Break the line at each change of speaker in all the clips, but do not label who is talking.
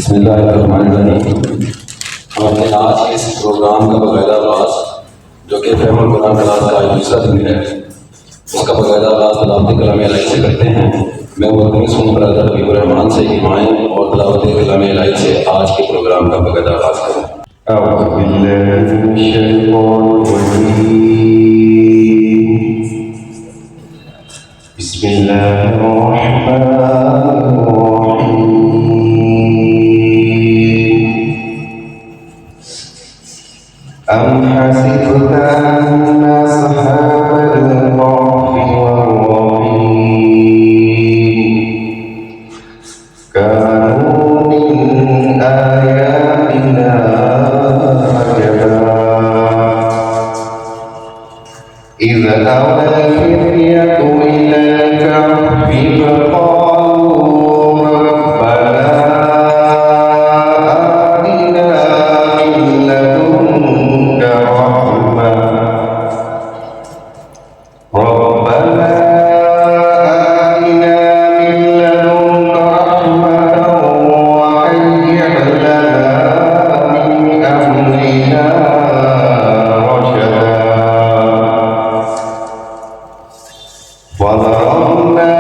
بسم اللہ الرحمن الرحیم۔ ہم اپنے آج کے اس پروگرام کا باقاعدہ آغاز، جو کہ فہم القرآن کلاس کا دوسرا دن ہے، اس کا باقاعدہ آغاز تلاوت کلام الہی سے کرتے ہیں۔ میں مدنی سن برادر حبیب الرحمان سے ایمائیں اور تلاوت کلام الہی سے آج کے پروگرام کا باقاعدہ آغاز کریں۔
اعوذ باللہ من الشیطان الرجیم، بسم اللہ الرحمن الرحیم۔ أم حسبت أن أصحاب الكهف والرقيم كانوا من آياتنا عجبا إذ أوى الفتية إلى الكهف فقالوا ربنا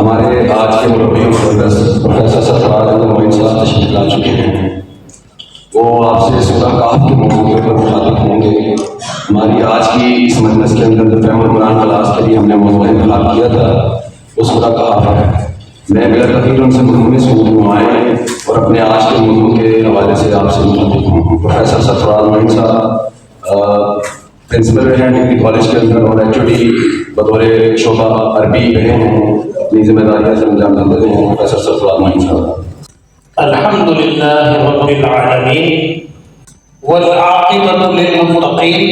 ہمارے آج کے مربی پروفیسر سرفراز احمد معین صاحب تشریف لا چکے ہیں۔ وہ آپ سے سورہ کہف کے موضوع پر مخاطب ہوں گے۔ ہماری آج کی اس مجلس کے اندر فہم القرآن کلاس کے لیے ہم نے موضوع انتخاب کیا تھا، وہ سورہ کہف ہے۔ میں بلا تاخیر ان سے مختصر دعائیں اور اپنے آج کے موضوع کے حوالے سے آپ سے مخاطب ہوں۔ پروفیسر سرفراز معین صاحب پرنسپل رہے ہیں ڈگری کالج کے اندر، اور ایکچولی بطور شعبہ عربی رہے ہیں، اپنی ذمہ داریاں سے انجام دیتے رہے ہیں پروفیسر سرفراز معین صاحب۔
الحمد للہ رب العالمین والعاقبۃ للمتقین،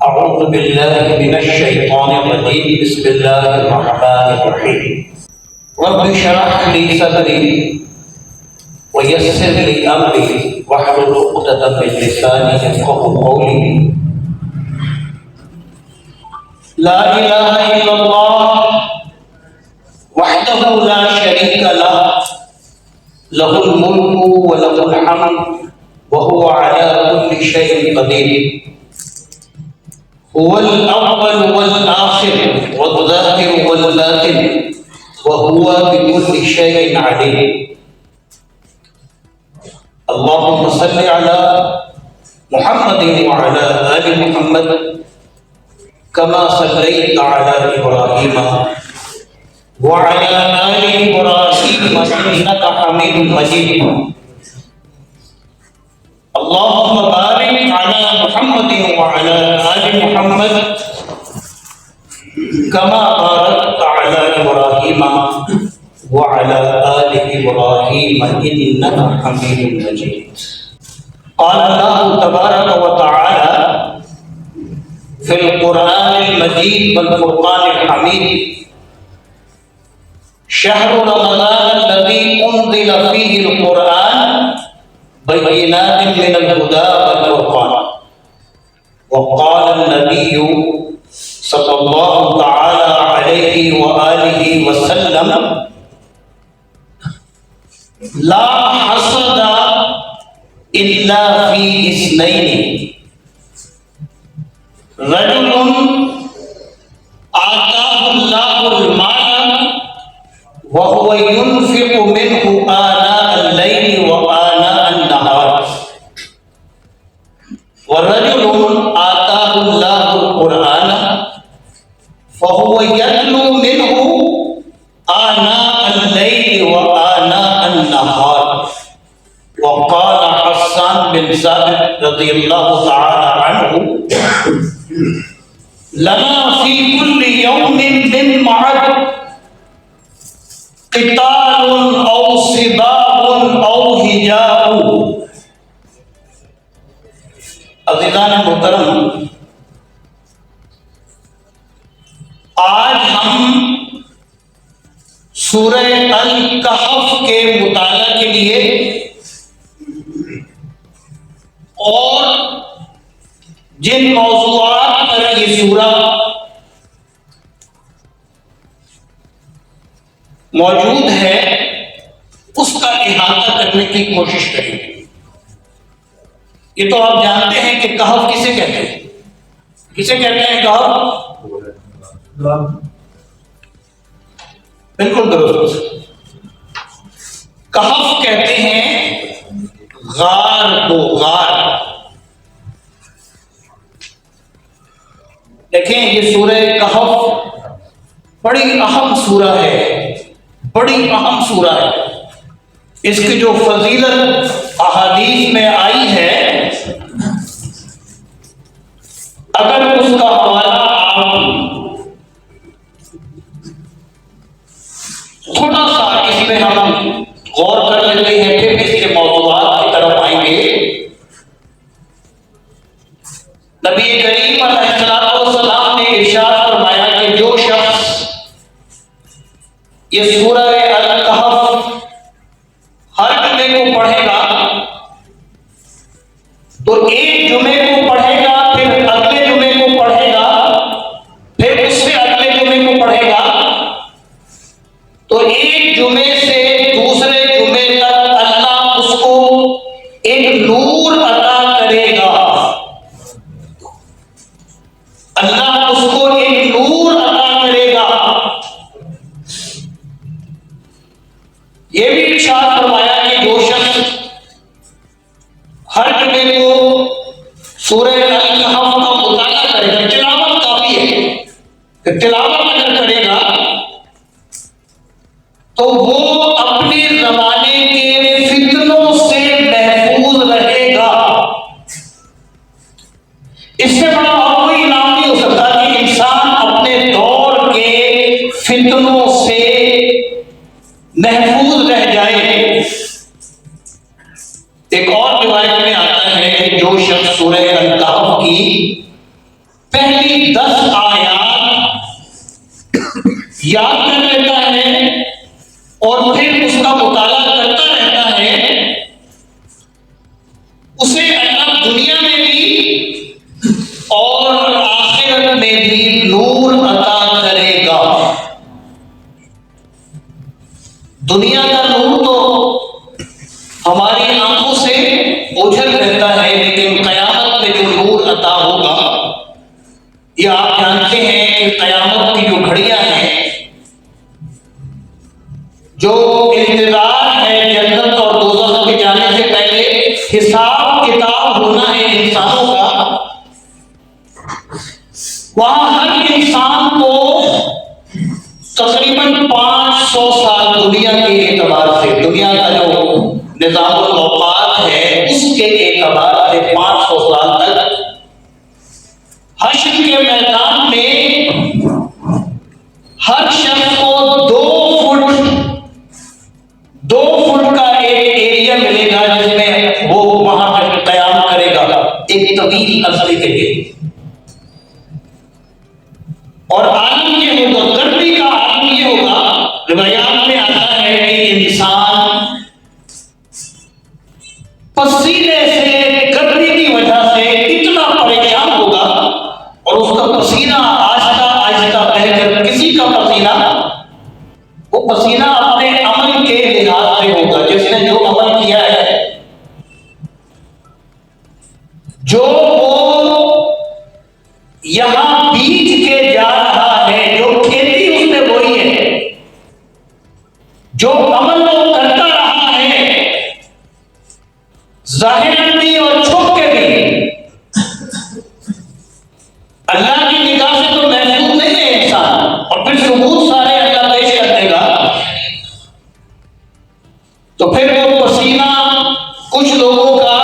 اعوذ باللہ من الشیطان الرجیم، بسم اللہ الرحمن الرحیم۔ رب اشرح لی صدری ویسر لی امری واحلل عقدۃ من لسانی یفقهوا قولی۔ لا الہ الا اللہ وحدہ لا شریک لہ، لہ الملک ولہ الحمد وهو على كل شيء قدير، هو الأول والآخر والظاهر والباطن وهو بكل شيء عليم۔ اللهم صل على محمد وعلى آل محمد كما صليت على إبراهيم وعلى آل إبراهيم إنك حميد مجيد۔ اللهم بارك على محمد وعلى آل محمد كما باركت على إبراهيم وعلى آل إبراهيم إنك حميد مجيد۔ قال الله تبارك وتعالى في القرآن المجيد والفرقان الحميد: شهر رمضان الذي أنزل فيه القرآن بينات من الهدى والفرقان۔ وقال النبي صلى الله تعالى عليه وآله وسلم: لا حسد إلا في اثنين: رجل آتاه الله المال وهو ينفق منه آناء الليل وآناء النهار، ورجل آتاه الله القرآن فهو يتلو منه آناء الليل وآناء النهار ثابت رضی اللہ تعالی عنہ لنا فی کل یوم من معد قتال او سباب او حجاب. عزیزان محترم، آج ہم سورہ الکہف کے مطالعہ کے لیے اور جن موضوعات پر یہ سورہ موجود ہے اس کا احاطہ کرنے کی کوشش کریں گے. یہ تو آپ جانتے ہیں کہ کہف کسے کہتے ہیں؟ کسے کہتے ہیں کہف؟ بالکل درست. کہف کہتے ہیں غار کو. غار دیکھیں، یہ سورہ کہف بڑی اہم سورہ ہے، بڑی اہم سورہ ہے. اس کی جو فضیلت احادیث میں آئی ہے، اگر اس کا حوالہ آپ تھوڑا سا اس میں ہم غور کر لیتے ہیں، پھر اس کے موضوعات کی طرف آئیں گے. نبی کریم علیہ السلام نے ارشاد فرمایا کہ جو شخص یہ سورہ الکہف ہر جمعے کو پڑھے گا تو ایک جمعے کو پڑھے گا، پھر اگلے جمعے کو پڑھے گا، پھر اس سے اگلے جمعے کو پڑھے گا، تو ایک جمعے سے دوسرے جمعے تک اللہ اس کو ایک نور عطا کرے گا. اللہ اس کو ایک نور عطا کرے گا. یہ بھی ارشاد فرمایا کہ جو شخص ہر جمعے کو سورہ الکہف کا مطالعہ کرے گا، تلاوت کافی ہے کہ تلاوت اگر کرے گا تو وہ اپنے زمانے کے فتنوں سے محفوظ رہے گا. اس سے بڑا اور کوئی انعام نہیں ہو سکتا کہ انسان اپنے دور کے فتنوں سے محفوظ رہ جائے. ایک اور روایت میں آتا ہے کہ جو شخص سورہ الکہف کی پہلی 10 آیات یاد کر لیتا ہے اور پھر اس کا مطالعہ کرتا رہتا ہے، اسے اللہ دنیا میں بھی اور آخرت میں بھی نور عطا کرے گا. دنیا کا نور تو ہماری آنکھوں سے اوجھل رہتا ہے، لیکن قیامت میں جو نور عطا ہوگا، یہ آپ جانتے ہیں کہ قیامت کی جو گھڑیاں ہیں، جو انتظار ہے جنت اور دوزخ کے جانے سے پہلے حساب کتاب ہونا ہے انسانوں کا، وہاں ہر انسان کو تقریباً 500 سال دنیا کے اعتبار سے، دنیا کا جو نظام الاوقات ہے اس کے اعتبار سے 500 سال تک حشر کے میدان میں ہر شخص کو 2 فٹ کا ایک ایریا ملے گا جس میں وہ وہاں پر قیام کرے گا ایک طویل عرصے کے لیے. اور عالم یہ ہوگا، گرمی کا عالم یہ ہوگا، روایات میں آتا ہے کہ انسان پسینے سے، گرمی کی وجہ سے اتنا پریشان ہوگا اور اس کا پسینہ آہستہ آہستہ بہہ کر، کسی کا پسینہ، وہ پسینہ اپنے عمل کے لحاظ سے ہوگا، جس نے جو عمل کیا ہے، جو وہ یہاں بیج کے جا رہا ہے، جو کھیتی اس نے بوئی ہے، جو عمل وہ کرتا رہا ہے، ظاہر بھی اور چھپ کے بھی، اللہ کی نگاہ سے تو محفوظ نہیں ہے انسان. اور پھر ثبوت سارے اللہ پیش کر دے گا، تو پھر وہ پسینہ کچھ لوگوں کا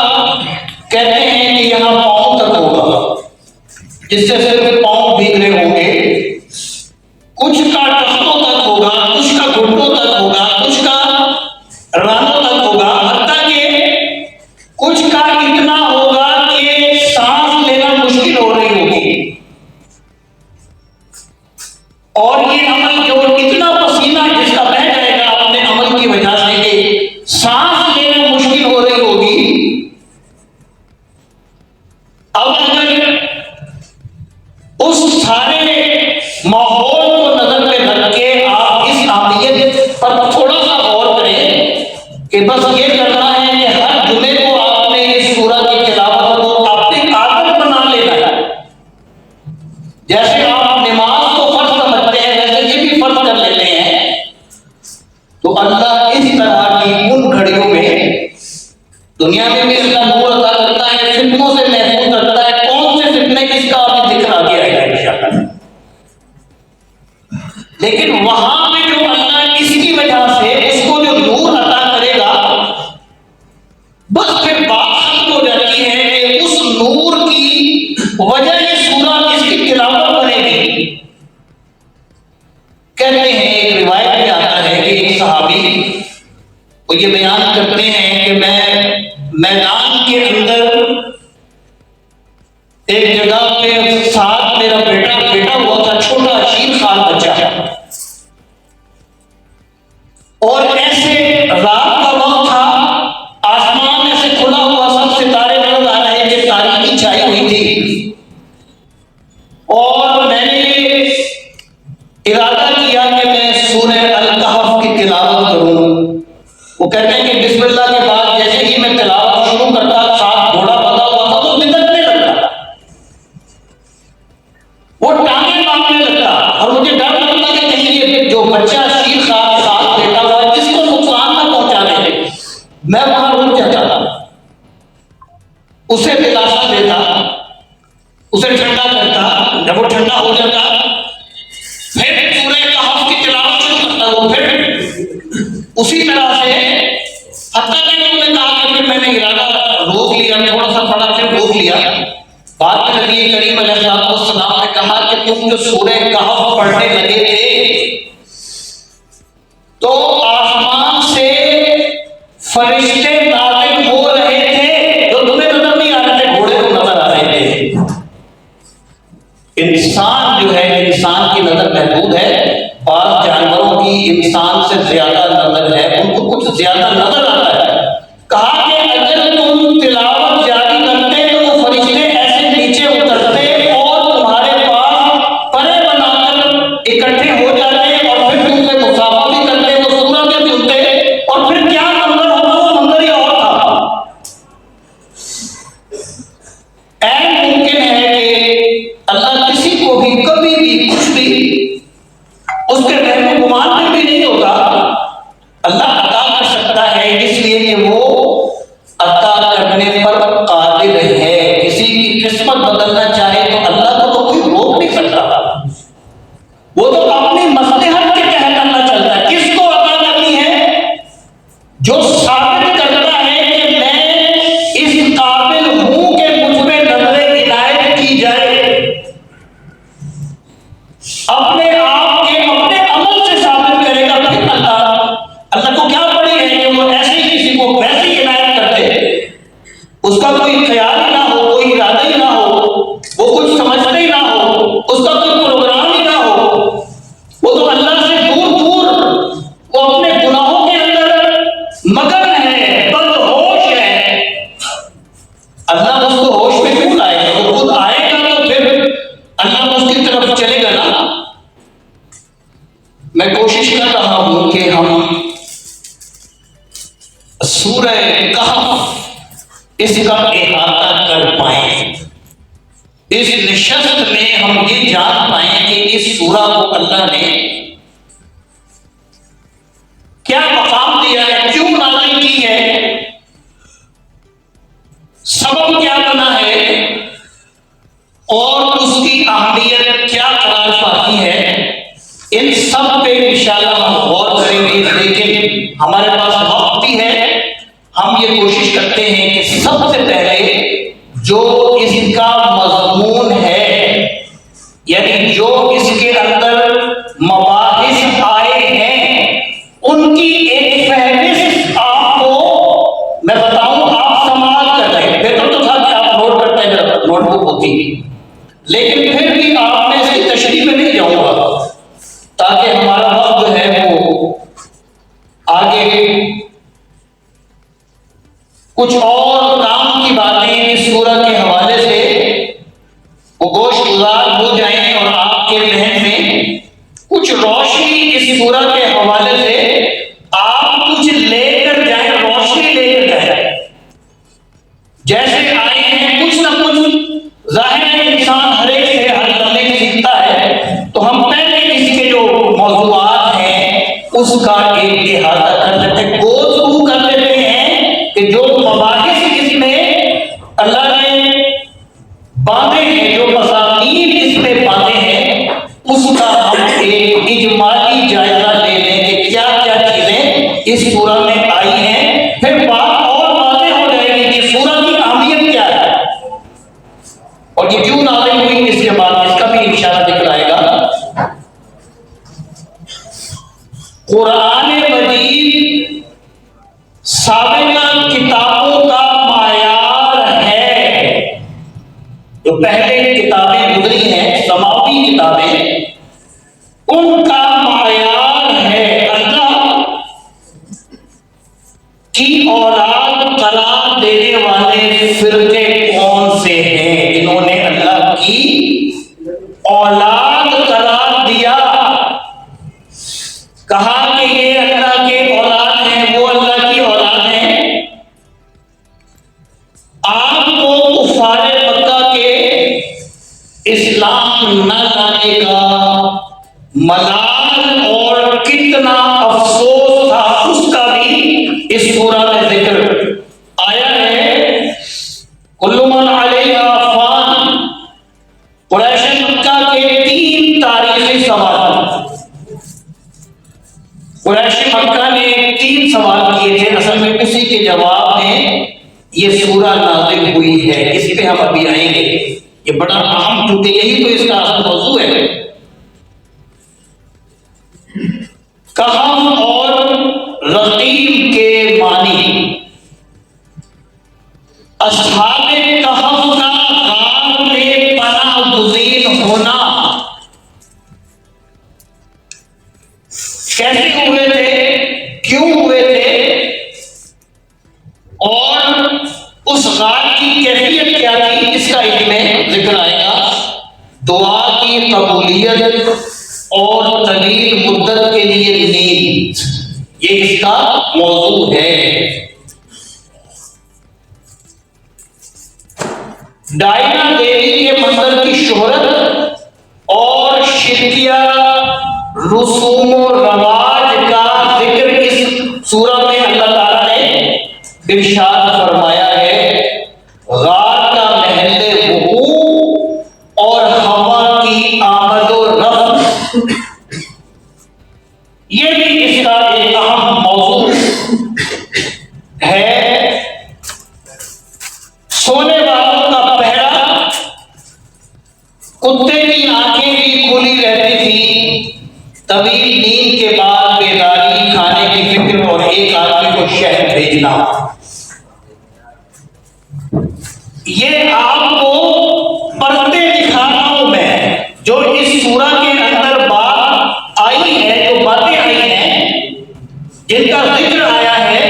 بس یہ کرنا ہے کہ ہر جمعے کو آپ نے اس سورہ کی تلاوت کو اپنی عادت بنا لینا ہے. جیسے آپ نماز کو فرض سمجھتے ہیں ویسے یہ بھی فرض کر لیتے ہیں. تو اللہ اس طرح کی ان گھڑیوں میں دنیا میں بھی اللہ نور عطا کرتا ہے, فتنوں سے محفوظ کرتا ہے. کون سے فتنے کس کا آپ ذکر آگے آئے گا انشاءاللہ. لیکن وہاں پہ جو اللہ اس کی وجہ سے اس کو جو نور عطا کرے گا, بس پھر بات ختم ہو جاتی ہے کہ اس نور کی وجہ یہ سورہ اس کی تلاوت کرے گی. کہتے ہیں ایک روایت میں آتا ہے کہ ایک صحابی وہ یہ بیان کرتے ہیں کہ میں میدان کے اندر ایک جگہ پہ ساتھ میرا بیٹا ہوا تھا, چھوٹا 6 سال بچہ, اور ایسے رات کا وقت تھا, آسمان ایسے کھلا ہوا, سب ستارے نظر آ رہے تھے, تاریکی چھائی ہوئی تھی. اور میں نے ارادہ کیا کہ میں سورہ الکہف کی تلاوت کروں. وہ کہتے ہیں کہ بسم اللہ کے بعد جیسے ہی میں تلاوت شروع کرتا, ساتھ گھوڑا بندھا ہوا تھا تو بدکنے لگتا, وہ ٹانگیں مارنے لگتا, اور مجھے ڈر لگتا کہ کہیں یہ جو بچہ 6 سال ساتھ بیٹھا ہوا ہے جس کو نقصان نہ پہنچا دے. میں وہاں رک جاتا تھا, اسے دلاسا دیتا, اسے ٹھنڈا کرتا. جب وہ ٹھنڈا ہو جاتا پھر سورہ کہف کی تلاوت شروع کرتا. وہ پھر اسی طرح سے حتیٰ کہ انہوں نے کہا کہ پھر میں نے ارادہ روک لیا, تھوڑا سا پڑھا پھر روک لیا. بعد میں نبی کریم علیہ السلام نے کہا کہ تم جو سورہ کہف پڑھنے لگے تھے تو آسمان سے فرشتے نازل ہو رہے تھے جو تمہیں نظر نہیں آ رہے تھے, گھوڑے کو نظر آ رہے تھے. انسان جو ہے, انسان کی نظر محدود ہے, بعض جانوروں کی انسان سے زیادہ نظر ہے, ان کو کچھ زیادہ نظر آتا ہے. کہا کہ اگر تم تلاوت جاری کرتے تو وہ فرشتے ایسے نیچے اترتے اور تمہارے پاس پرے بنا کر اکٹھے ہو جاتے اور پھر تم سے مصافحہ بھی کرتے, وہ سورہ بھی سنتے, اور پھر کیا منظر ہوتا, وہ منظر ہی اور تھا. ممکن ہے کہ اللہ کسی کو بھی کبھی بھی کچھ بھی اس کے وہم و گمان میں بھی نہیں ہوتا, اللہ عطا کر سکتا ہے, اس لیے کہ وہ عطا کرنے پر قادر ہے. کسی کی قسمت بدلنا چاہے تو اللہ کو تو کوئی روک نہیں سکتا, وہ تو اپنی مصلحت کے تحت اللہ چلتا ہے. کس کو عطا کرنی ہے؟ جو ثابت کرتا ہے کہ میں اس قابل ہوں کہ مجھ پہ نظر عنایت کی جائے, اپنے آپ کے اپنے عمل سے ثابت کرے گا. پھر اللہ کو کیا پڑی ہے کہ وہ ایسے ہی کسی کو ویسے ہی عنایت کر دے, اس کا کوئی خیال ہی نہ ہو, کوئی ارادہ ہی نہ ہو, وہ کچھ سمجھتے ہی نہ ہو, اس کا کوئی پروگرام ہی نہ ہو. وہ تو اللہ سے دور دور, وہ اپنے گناہوں کے اندر مگن ہے, بدہوش ہے. اللہ اس کو ہوش میں کیوں لائے گا؟ وہ خود آئے گا تو پھر اللہ اس کی طرف چلے گا نا. میں کوشش کر رہا ہوں کہ ہم سورہ کہف اس کا احاطہ کر پائیں, اس نشست میں ہم یہ جان پائیں کہ اس سورہ کو اللہ نے کیا مقام دیا ہے, کیوں نازل کی ہے, سبب کیا بنا ہے, اور اس کی اہمیت کیا قرار پاتی ہے. ان سب پہ انشاءاللہ ہم غور کریں گے, لیکن ہمارے پاس وقت بھی ہے. ہم یہ کوشش کرتے ہیں کہ سب سے پہلے جو اس کا مضمون ہے, یعنی جو اس کے اندر مباحث آئے ہیں, ان کی ایک فہرست آپ کو میں بتاؤں, آپ سماعت کر رہے ہیں. بہتر تو تھا کہ آپ نوٹ کرتے ہیں, نوٹ بک ہوتی, لیکن پھر بھی آپ میں سے تشریح میں نہیں جاؤں گا تاکہ ہمارا وقت جو ہے وہ آگے کچھ اور کام کی باتیں اس سورہ کے حوالے سے وہ گوشت گزار ہو جائیں اور آپ کے ذہن میں کچھ روشنی اس سورہ کے حوالے سے آپ کچھ لے کر جائیں, روشنی موضوعات ہیں اس کا ایک احاطہ کر لیتے ہیں، گو تھرو کر لیتے ہیں کہ جو مباحث اس میں اللہ نے باندھے ہیں، جو مضامین اس میں باندھے ہیں، اس کا ہم ایک اجمالی جائزہ لے لیں کہ کیا کیا چیزیں اس سورہ میں آئی ہیں، پھر بات اور واضح ہو جائے گی کہ سورہ کی اہمیت کیا ہے اور یہ کیوں نازل ہوئی، اس کے بعد اس کا بھی اشارہ دکھلائے گا۔ قرآن مجید سابقہ کتابوں کا معیار ہے، جو پہلے کتابیں گزری ہیں سماوی کتابیں، ان کا معیار ہے۔ اللہ کی اولاد قرار دینے والے فرقے کون سے ہیں جنہوں نے اللہ کی اولاد قرار دیا، کہا کہ یہ اللہ کے اولاد ہیں، وہ اللہ کی اولاد ہیں۔ آپ کو کفار مکہ کے اسلام نہ لانے کا ملال اور کتنا افسوس تھا، اس کا بھی اس سورہ میں ذکر آیا ہے۔ کل من علیہا فان، قریش مکہ کے 3 تاریخی سوال، قریش مکہ نے 3 سوال کیے تھے، اصل میں اسی کے جواب میں یہ سورہ نازل ہوئی ہے، اس پہ ہم ابھی آئیں گے، یہ بڑا اہم کیونکہ یہی تو اس کا اصل موضوع ہے۔ کہف اور رقیم کے معنی، اصحاب کہف کا غار میں پناہ گزین ہونا کیسے ہوئے تھے، کیوں ہوئے تھے، اور اس غار کی کیفیت کیا تھی، اس کا اس میں ذکر آئے گا۔ دعا کی قبولیت اور طویل مدت کے لیے نیند، یہ اس کا موضوع ہے۔ ڈائنا دیوی کے مندر کی شہرت اور شرکیہ رسوم و رواج کا ذکر اس سورہ میں اللہ تعالیٰ نے ارشاد فرمایا ہے۔ غار کا محل وقوع اور ہوا کی آمد و رفت، یہ بھی اس کا ایک اہم موضوع ہے۔ سونے والوں کا پہرا، کتے کی آنکھیں بھی کھلی رہتی تھی، طویل نیند کے بعد بیداری، کھانے کی فکر اور ایک آدمی کو شہر بھیجنا، یہ آپ کو پردے دکھا رہا ہوں میں، جو اس سورہ کے اندر بات آئی ہے، جو باتیں آئی ہیں، جن کا ذکر آیا ہے،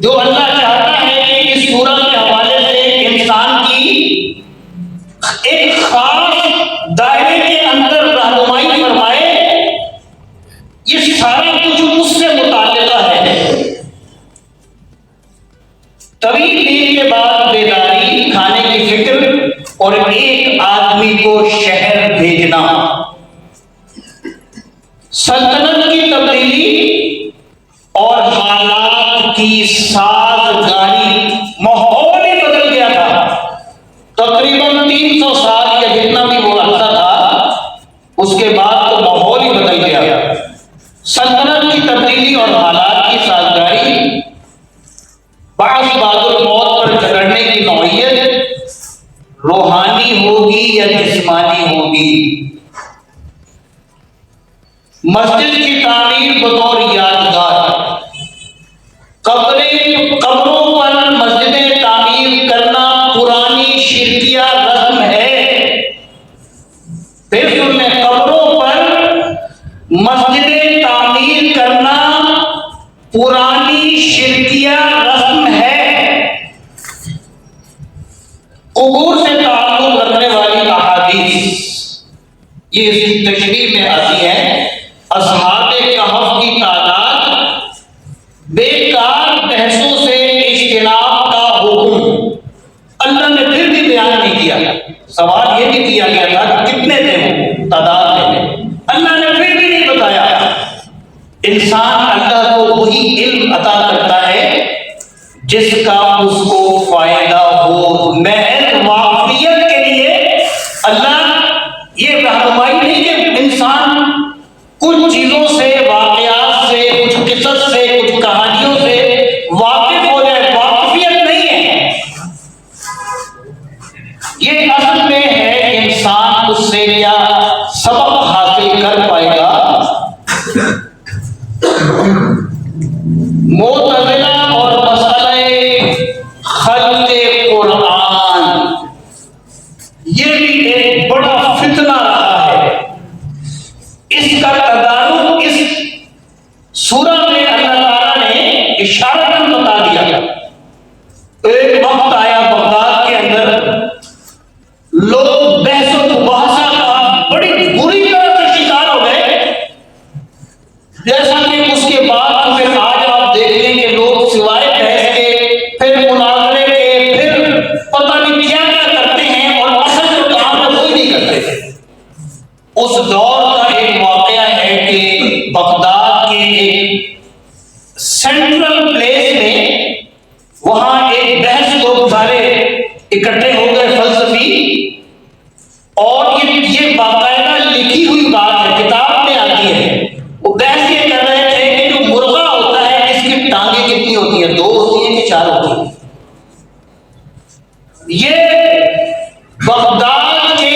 جو اللہ چاہتا ہے کہ اس سورہ کے حوالے سے انسان کی ایک خاص دائرے کے اندر رہنمائی فرمائے، یہ سارا کچھ اس سے متعلقہ ہے۔ طویل نیند کے بعد بیداری، کھانے کی فکر اور ایک آدمی کو شہر بھیجنا، سلطنت کی تبدیلی اور حالات کی سازگاری، ماحول ہی بدل گیا تھا۔ تقریباً 300 سال یا جتنا بھی وہ عرصہ تھا، اس کے بعد تو ماحول ہی بدل گیا۔ سلطنت کی تبدیلی اور حالات کی سازگاری، بعض بعد الموت پر جھگڑنے کی نوعیت روحانی ہوگی یا جسمانی ہوگی، مسجد کی تعمیر بطور یادگار، قبروں پر مسجدیں تعمیر کرنا پرانی شرکیہ رسم ہے۔ پھر سن لیں، قبروں پر مسجدیں تعمیر کرنا پرانی شرکیہ رسم ہے۔ قبور سے تعلق رکھنے والی احادیث یہ اس کی تشریح میں آتی ہے۔ اصحاب کہف کی تعداد، بیکار بحثوں سے اجتناب کا حکم، اللہ نے پھر بھی بیان نہیں کیا۔ سوال یہ بھی کیا گیا تھا کہ کتنے تھے وہ، تعداد میں، اللہ نے پھر بھی انسان اللہ کو وہی علم عطا کرتا ہے جس کا اس کو فائدہ ہو. محض واقفیت کے لیے اللہ یہ رہنمائی نہیں کہ انسان کچھ چیزوں سے، واقعات سے، کچھ قصص سے، کچھ کہانیوں سے واقف ہو جائے. واقفیت نہیں ہے یہ، اصل میں ہے انسان اس سے کیا سبق حاصل کر پائے گا. معتزلہ اور مسئلہ خلق قرآن یہ بھی ایک بڑا فتنہ رہا ہے. اس کا تدارک اس سورہ میں اللہ تعالیٰ نے اشارتاً بتا دیا. ایک وقت آیا بغداد کے اندر لوگ بحث و مباحثہ کا بڑی بری طرح سے شکار ہو گئے، جیسا کہ اس کے بعد پھر آج آپ دیکھ لیں کہ لوگ سوائے بحث کے پھر مناظرے کے پھر پتہ نہیں کیا کیا کرتے ہیں، اور اصل جو کام ہے وہی نہیں کرتے. اس دور کا ایک واقعہ ہے کہ بغداد کے ایک سینٹرل پلیس میں وہاں ایک بحث لوگ سارے اکٹھے ہو گئے فلسفی، اور یہ باقاعدہ لکھی ہوئی بات ہے، کتاب میں آتی ہے. وہ بحث یہ کر رہے تھے کہ جو مرغا ہوتا ہے اس کی ٹانگیں کتنی ہوتی ہیں، 2 ہوتی ہیں کہ 4 ہوتی ہیں. یہ بغداد کے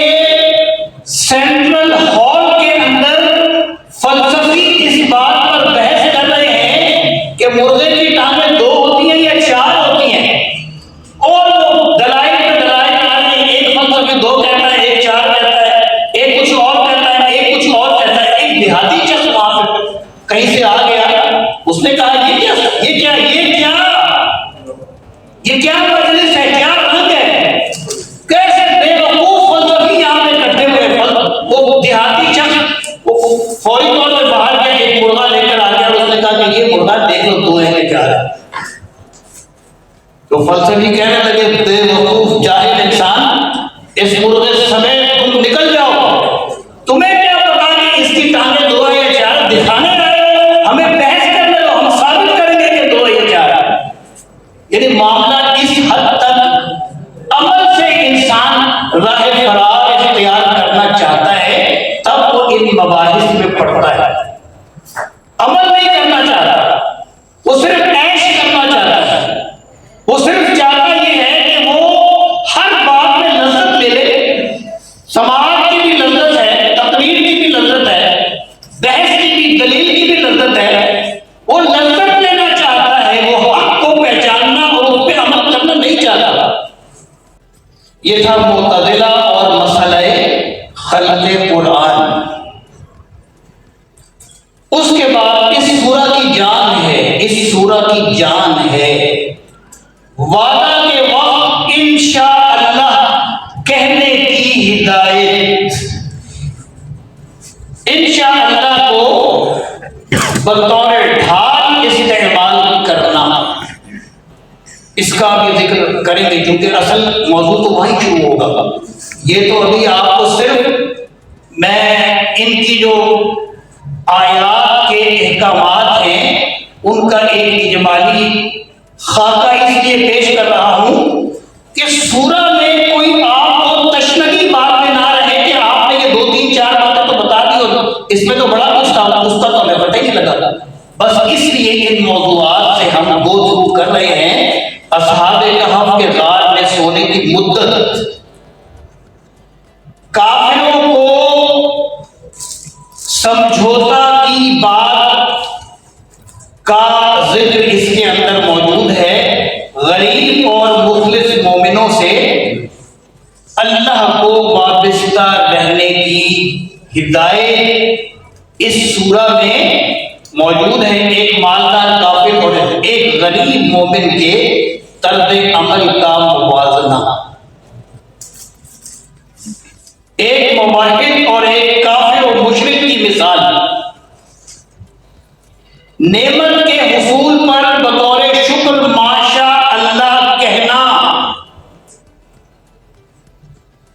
سینٹرل ہال کے اندر فلسفی اس بات پر بحث کر رہے ہیں کہ مرغے کی ٹانگیں 2 ہوتی ہیں یا 4 ہوتی ہیں، اور وہ دلائل پہ دلائل آ رہے ہیں. ایک فلسفی 2 کہتا ہے، ایک 4 کہتا ہے، ایک کچھ اور کہتا ہے، ایک کچھ اور کہتا ہے. ایک دیہاتی شخص وہاں پہ کہیں سے آ گیا، اس نے کہا یہ کیا مجلس ہے، کیا رنگ ہے، کیسے بے وقوف فلسفی یہاں پہ اکٹھے ہوئے. وہ دیہاتی شخص وہ فوری طور پہ باہر گیا، ایک مرغا لے کر آ گیا، اور اس نے کہا کہ یہ مرغا دیکھ لو 2 ہے کہ 4 ہے. تو فلسفی کہنے لگے بے وقوف جاہل انسان، اس مرغے سمیت تم نکل جاؤ، تمہیں کیا پتا کہ اس کی ٹانگیں 2 ہے یا 4؟ دکھانے آئے، ہمیں بحث کرنے دو، ہم ثابت کریں گے کہ 2 ہے یا 4 ہے. یعنی معاملہ اس حد تک عمل سے انسان راہ فرار اختیار کرنا چاہتا ہے تب وہ ان مباحث میں پڑتا ہے. عمل نہیں کرنا چاہتا، وہ صرف عیش کرنا چاہتا ہے. وہ صرف چاہتا یہ ہے کہ وہ ہر بات میں لذت لے لے. سماعت کی بھی لذت ہے، تقریر کی بھی لذت ہے، بحث کی بھی، دلیل کی بھی لذت ہے. وہ لذت لینا چاہتا ہے، وہ حق کو پہچاننا اور اس پہ عمل کرنا نہیں چاہتا. یہ تھا معتزلہ اور مسئلہ خلق قرآن. اس کے بعد اس سورہ کی جان ہے، اس سورہ کی جان ہے وعدہ کے وقت انشاءاللہ کہنے کی ہدایت. انشاءاللہ کو بطور ڈھال استعمال کرنا، اس کا بھی ذکر کریں گے کیونکہ اصل موضوع تو وہیں شروع ہوگا. یہ تو ابھی آپ کو صرف میں ان کی جو آیات کے احکامات ہیں ان کا ایک اجمالی خاکہ اس لیے پیش کر رہا ہوں کہ سورہ میں کوئی آپ کو تشنگی بات میں نہ رہے کہ آپ نے یہ 2 3 4 باتیں تو بتا دی اور اس میں تو بڑا کچھ تھا، اس کا تو ہمیں پتہ ہی نہیں لگا. بس اس لیے ان موضوعات سے ہم گو تھرو کر رہے ہیں. اصحاب کہف کے غار میں سونے کی مدت، کافروں کو سمجھوتا کی بات کا ذکر اس کے اندر موجود ہے. غریب اور مخلص مومنوں سے اللہ کو وابستہ رہنے کی ہدایت اس سورہ میں موجود ہے. ایک مالدار کافر اور ایک غریب مومن کے طرز عمل کا موازنہ، ایک موحد اور ایک کافر اور مشرک کی مثال. نعمت کے حصول پر بطور شکر ماشاء اللہ کہنا،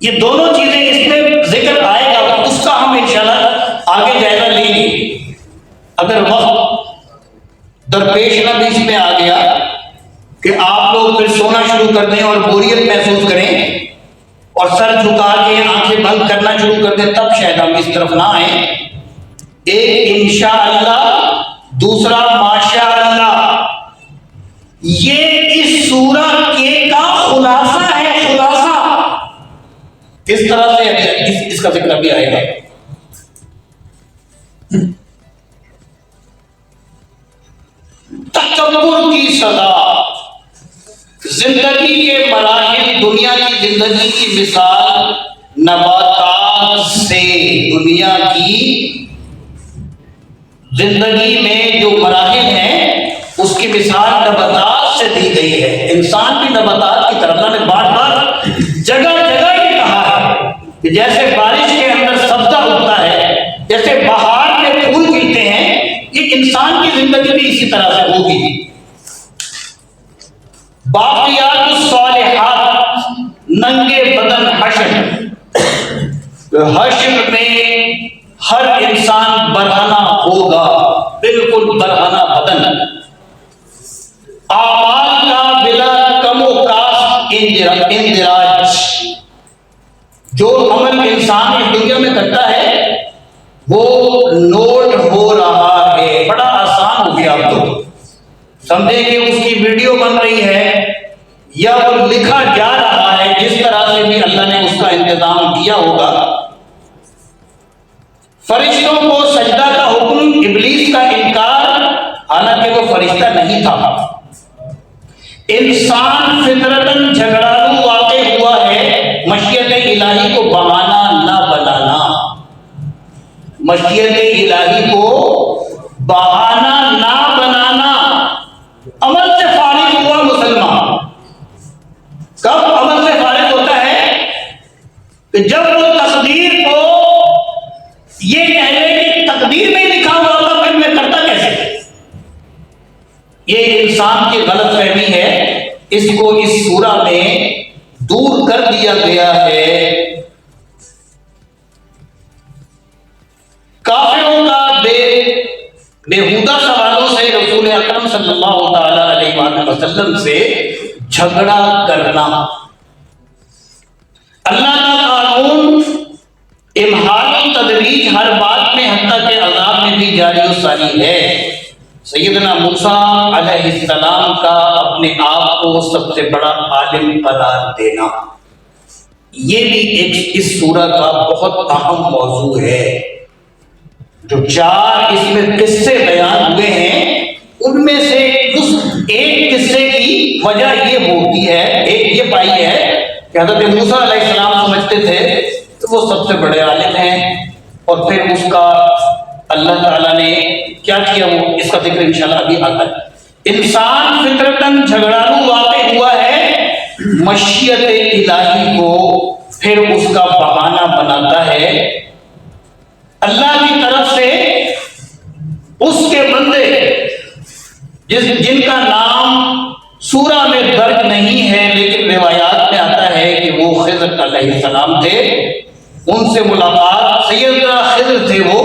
یہ دونوں چیزیں اس میں ذکر آئے گا، اس کا ہم انشاءاللہ آگے جائزہ لیں گے اگر وقت درپیش نہ بیچ میں آ گیا کہ آپ لوگ پھر سونا شروع کر دیں اور بوریت محسوس کریں اور سر جھکا کے آنکھیں بند کرنا شروع کر دیں، تب شاید ہم اس طرف نہ آئیں۔ ایک انشاءاللہ، دوسرا ماشاءاللہ، یہ اس سورہ کے کا خلاصہ ہے، خلاصہ۔ کس طرح سے اس کا ذکر بھی آئے گا۔ تکبر کی سزا، زندگی کے مراحل، دنیا کی زندگی کی مثال نباتات سے، دنیا کی زندگی میں جو مراحل ہیں اس کی مثال نباتات سے دی گئی ہے۔ انسان بھی نباتات کی طرف، اللہ نے بار بار جگہ جگہ یہ کہا ہے کہ جیسے بارش کے اندر سبزہ اگتا ہے، جیسے بہار میں پھول کھلتے ہیں، یہ انسان کی زندگی بھی اسی طرح سے ہوگی۔ باقیات الصالحات، ننگے بدن حشر، حشر میں ہر انسان برہنہ ہوگا، بالکل برہنہ بدن، اعمال کا بلا کم و کاست اندراج، جو عمل انسان اس دنیا میں کرتا ہے وہ نوٹ ہو رہا ہے۔ بڑا آسان ہو گیا اب تو، سمجھے کہ اس کی ویڈیو بن رہی ہے یا وہ لکھا جا رہا ہے، جس طرح سے بھی اللہ نے اس کا انتظام کیا ہوگا۔ فرشتوں کو سجدہ کا حکم، ابلیس کا انکار، حالانکہ وہ فرشتہ نہیں تھا۔ انسان فطرتاً جھگڑالو واقع ہوا ہے، مشیت الہی کو بہانہ نہ بنانا، مشیت الہی کو بہانہ نہ بنانا۔ عمل سے فارغ ہوا مسلمان، کب عمل سے فارغ ہوتا ہے؟ کہ جب وہ تقدیر کو یہ کہہ لے کہ تقدیر میں لکھا ہوا تھا، پھر میں کرتا کیسے؟ یہ انسان کی غلط فہمی ہے، اس کو اس سورہ میں دور کر دیا گیا ہے۔ کافروں کا بےہودہ سوالوں سے رسول اکرم صلی اللہ تعالی علیہ وآلہ وسلم سے جھگڑا کرنا، اللہ کا قانون امہال تدریج ہر بات میں، حتیٰ کہ عذاب میں بھی جاری و ساری ہے۔ سیدنا موسیٰ علیہ السلام کا اپنے آپ کو سب سے بڑا عالم قرار دینا، یہ بھی ایک اس سورہ کا بہت اہم موضوع ہے۔ جو چار اس میں قصے بیان ہوئے ہیں، ان میں سے اس ایک قصے کی وجہ یہ ہوتی ہے، ایک یہ پائی ہے کہ حضرت موسیٰ علیہ السلام سمجھتے تھے کہ وہ سب سے بڑے عالم ہیں، اور پھر اس کا اللہ تعالیٰ نے کیا کیا، وہ اس کا ذکر انشاءاللہ ابھی آتا ہے۔ انسان فطرتاً جھگڑالو واقع ہوا ہے، مشیت الہی کو پھر اس کا بہانہ بناتا ہے۔ اللہ کی طرف سے اس کے بندے جن کا نام سورہ میں درج نہیں ہے، لیکن روایات میں آتا ہے کہ وہ خضر علیہ السلام تھے، ان سے ملاقات، سیدنا خضر تھے وہ،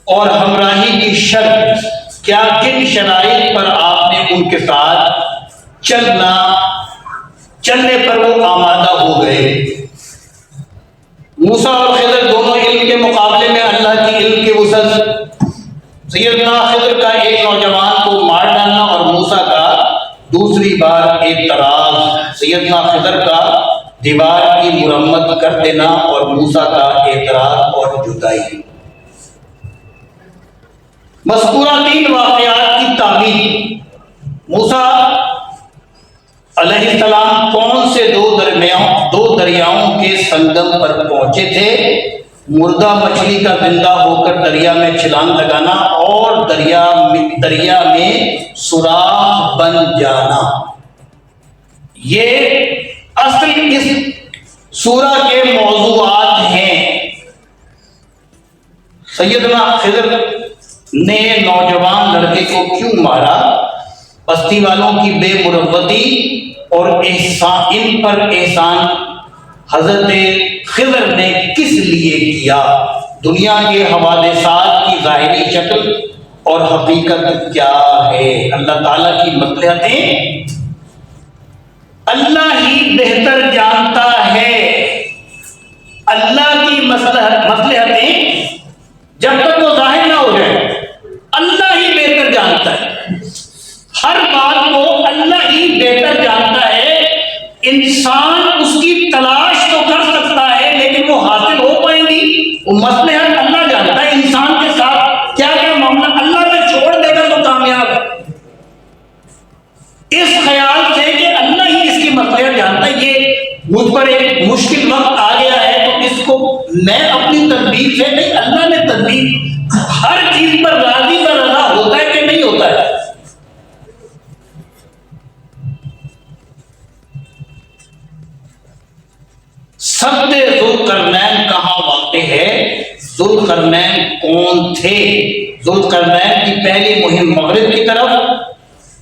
اور ہمراہی کی شرط کیا، کن شرائط پر آپ نے ان کے ساتھ چلنے پر وہ آمادہ ہو گئے۔ موسیٰ اور خضر دونوں علم کے مقابلے میں اللہ کی علم کی وسعت، سیدنا خضر کا ایک نوجوان کو مار ڈالنا اور موسیٰ کا دوسری بار اعتراض، سیدنا خضر کا دیوار کی مرمت کر دینا اور موسیٰ کا اعتراض اور جدائی۔ مذکورہ تین واقعات کی تعبیر، موسیٰ علیہ السلام کون سے دو دریاؤں کے سنگم پر پہنچے تھے، مردہ مچھلی کا زندہ ہو کر دریا میں چھلانگ لگانا اور دریا میں سوراخ بن جانا، یہ اصل اس سورہ کے موضوعات ہیں۔ سیدنا خضر نے نوجوان لڑکے کو کیوں مارا، بستی والوں کی بے مروتی اور ان پر احسان حضرت خضر نے کس لیے کیا، دنیا کے حوادثات کی ظاہری شکل اور حقیقت کیا ہے۔ اللہ تعالیٰ کی مصلحتیں اللہ ہی بہتر جانتا ہے۔ اللہ کی مصلحتیں جب تک وہ ظاہر نہ ہو جائے اللہ ہی بہتر جانتا ہے، ہر بات کو اللہ ہی بہتر جانتا ہے۔ انسان اس کی تلاش تو کر سکتا ہے لیکن وہ حاصل ہو پائیں گی وہ مصلحت اللہ جانتا ہے۔ انسان کے ساتھ کیا کیا معاملہ اللہ پہ چھوڑ دے گا تو کامیاب ہے، اس خیال سے کہ اللہ ہی اس کی مصلحت جانتا ہے۔ یہ مجھ پر ایک مشکل وقت آ گیا ہے تو اس کو میں اپنی تدبیر سے نہیں، اللہ نے تدبیر، ہر چیز پر راضی پر رضا ہوتا ہے کہ نہیں ہوتا ہے۔ سد ذوالقرنین کہاں واقع ہے؟ ذوالقرنین کون تھے؟ ذوالقرنین کی پہلی مہم مغرب کی طرف،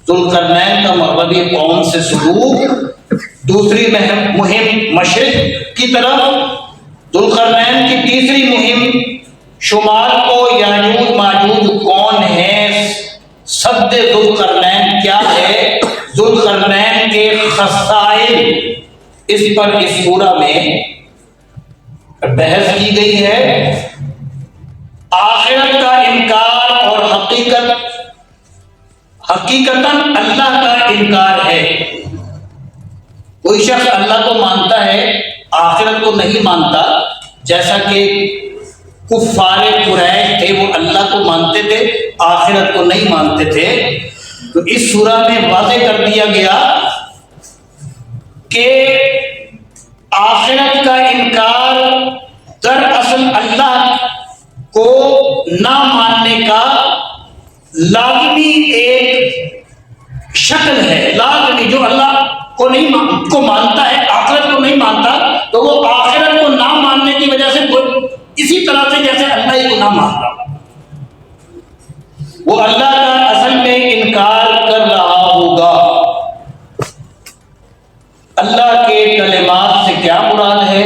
ذوالقرنین کا مغربی قوم سے سلوک، دوسری مہم مشرق کی طرف، ذوالقرنین کی تیسری مہم شمال کو یاجوج ماجوج کون ہے، سد ذوالقرنین کیا ہے، ذوالقرنین کے خصائل، اس پر اس سورہ میں بحث کی گئی ہے۔ آخرت کا انکار اور حقیقتاً اللہ کا انکار ہے۔ کوئی شخص اللہ کو مانتا ہے آخرت کو نہیں مانتا، جیسا کہ کفار قریش تھے، وہ اللہ کو مانتے تھے آخرت کو نہیں مانتے تھے۔ تو اس سورہ میں واضح کر دیا گیا کہ آخرت کا انکار دراصل اللہ کو نہ ماننے کا لازمی ایک شکل ہے، لازمی جو اللہ کو نہیں کو مانتا ہے آخرت کو نہیں مانتا تو وہ آخرت کو نہ ماننے کی وجہ سے اسی طرح سے جیسے اللہ ہی کو نہ مانتا، وہ اللہ کا اصل میں انکار کر رہا ہوگا۔ اللہ کے کلمات سے کیا مراد ہے؟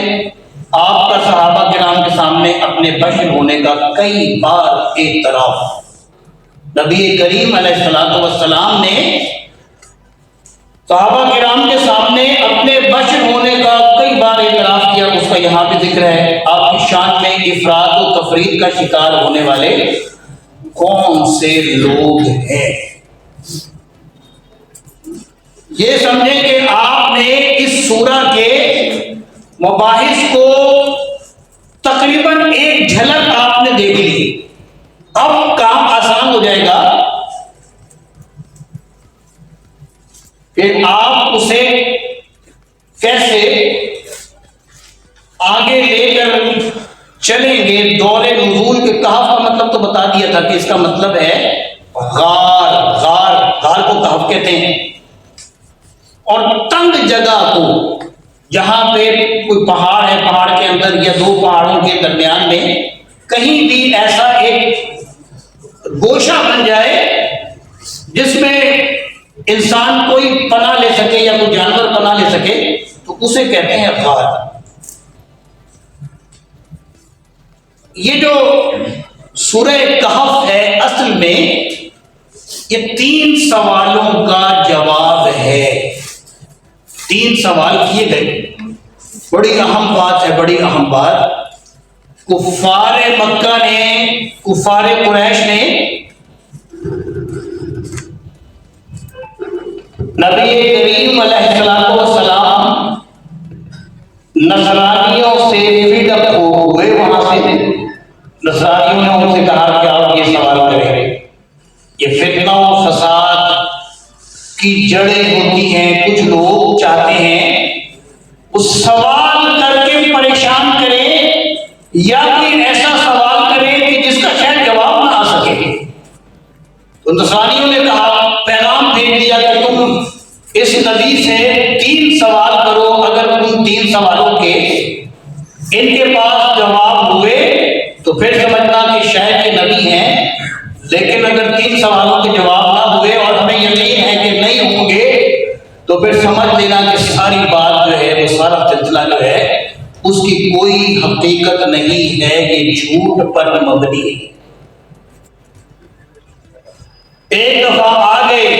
آپ کا صحابہ کرام کے سامنے اپنے بشر ہونے کا کئی بار اعتراف، نبی کریم علیہ الصلوۃ والسلام نے صحابہ کرام کے سامنے اپنے بشر ہونے کا کئی بار اعتراف کیا، اس کا یہاں بھی ذکر ہے۔ آپ کی شان میں افراط و تفرید کا شکار ہونے والے کون سے لوگ ہیں؟ یہ سمجھیں کہ آپ نے اس سورہ کے مباحث کو تقریباً ایک جھلک آپ نے دیکھ لی، اب کام آسان ہو جائے گا کہ آپ اسے کیسے آگے لے کر چلیں گے۔ دور نزول کے کہف کا مطلب تو بتا دیا تھا کہ اس کا مطلب ہے غار، غار کو کہف کہتے ہیں، اور تنگ جگہ کو، جہاں پہ کوئی پہاڑ ہے، پہاڑ کے اندر یا دو پہاڑوں کے درمیان میں کہیں بھی ایسا ایک گوشہ بن جائے جس میں انسان کوئی پناہ لے سکے یا کوئی جانور پناہ لے سکے تو اسے کہتے ہیں غار۔ یہ جو سورہ کہف ہے اصل میں یہ 3 سوالوں کا جواب ہے۔ 3 سوال کیے گئے، بڑی اہم بات ہے، بڑی اہم بات۔ کفار مکہ نے، کفار قریش نے نبی کریم علیہ السلام نصرانیوں سے فیڈ اپ ہوئے، وہاں سے نصرانیوں نے ان سے کہا کہ آپ یہ سوال کریں۔ یہ فتنہ و فساد کی جڑیں ہوتی ہیں، کچھ لوگ چاہتے ہیں اس سوال کر کے پریشان کریں یا کوئی ایسا سوال کریں کہ جس کا شاید جواب نہ آ سکے۔ تو نصرانیوں نے کہا، پیغام بھیج دیا کہ تم اس نبی سے 3 سوال کرو، اگر ان 3 سوالوں کے ان کے پاس جواب ہوئے تو پھر سمجھنا کہ شاید یہ نبی ہیں، لیکن اگر 3 سوالوں کے جواب نہ ہوئے اور ہمیں یقین ہے کہ نہیں ہوں گے تو پھر سمجھ لینا کہ ساری بات جو ہے، وہ سارا سلسلہ جو ہے اس کی کوئی حقیقت نہیں ہے، یہ جھوٹ پر مبنی ہے۔ ایک دفعہ آ گئے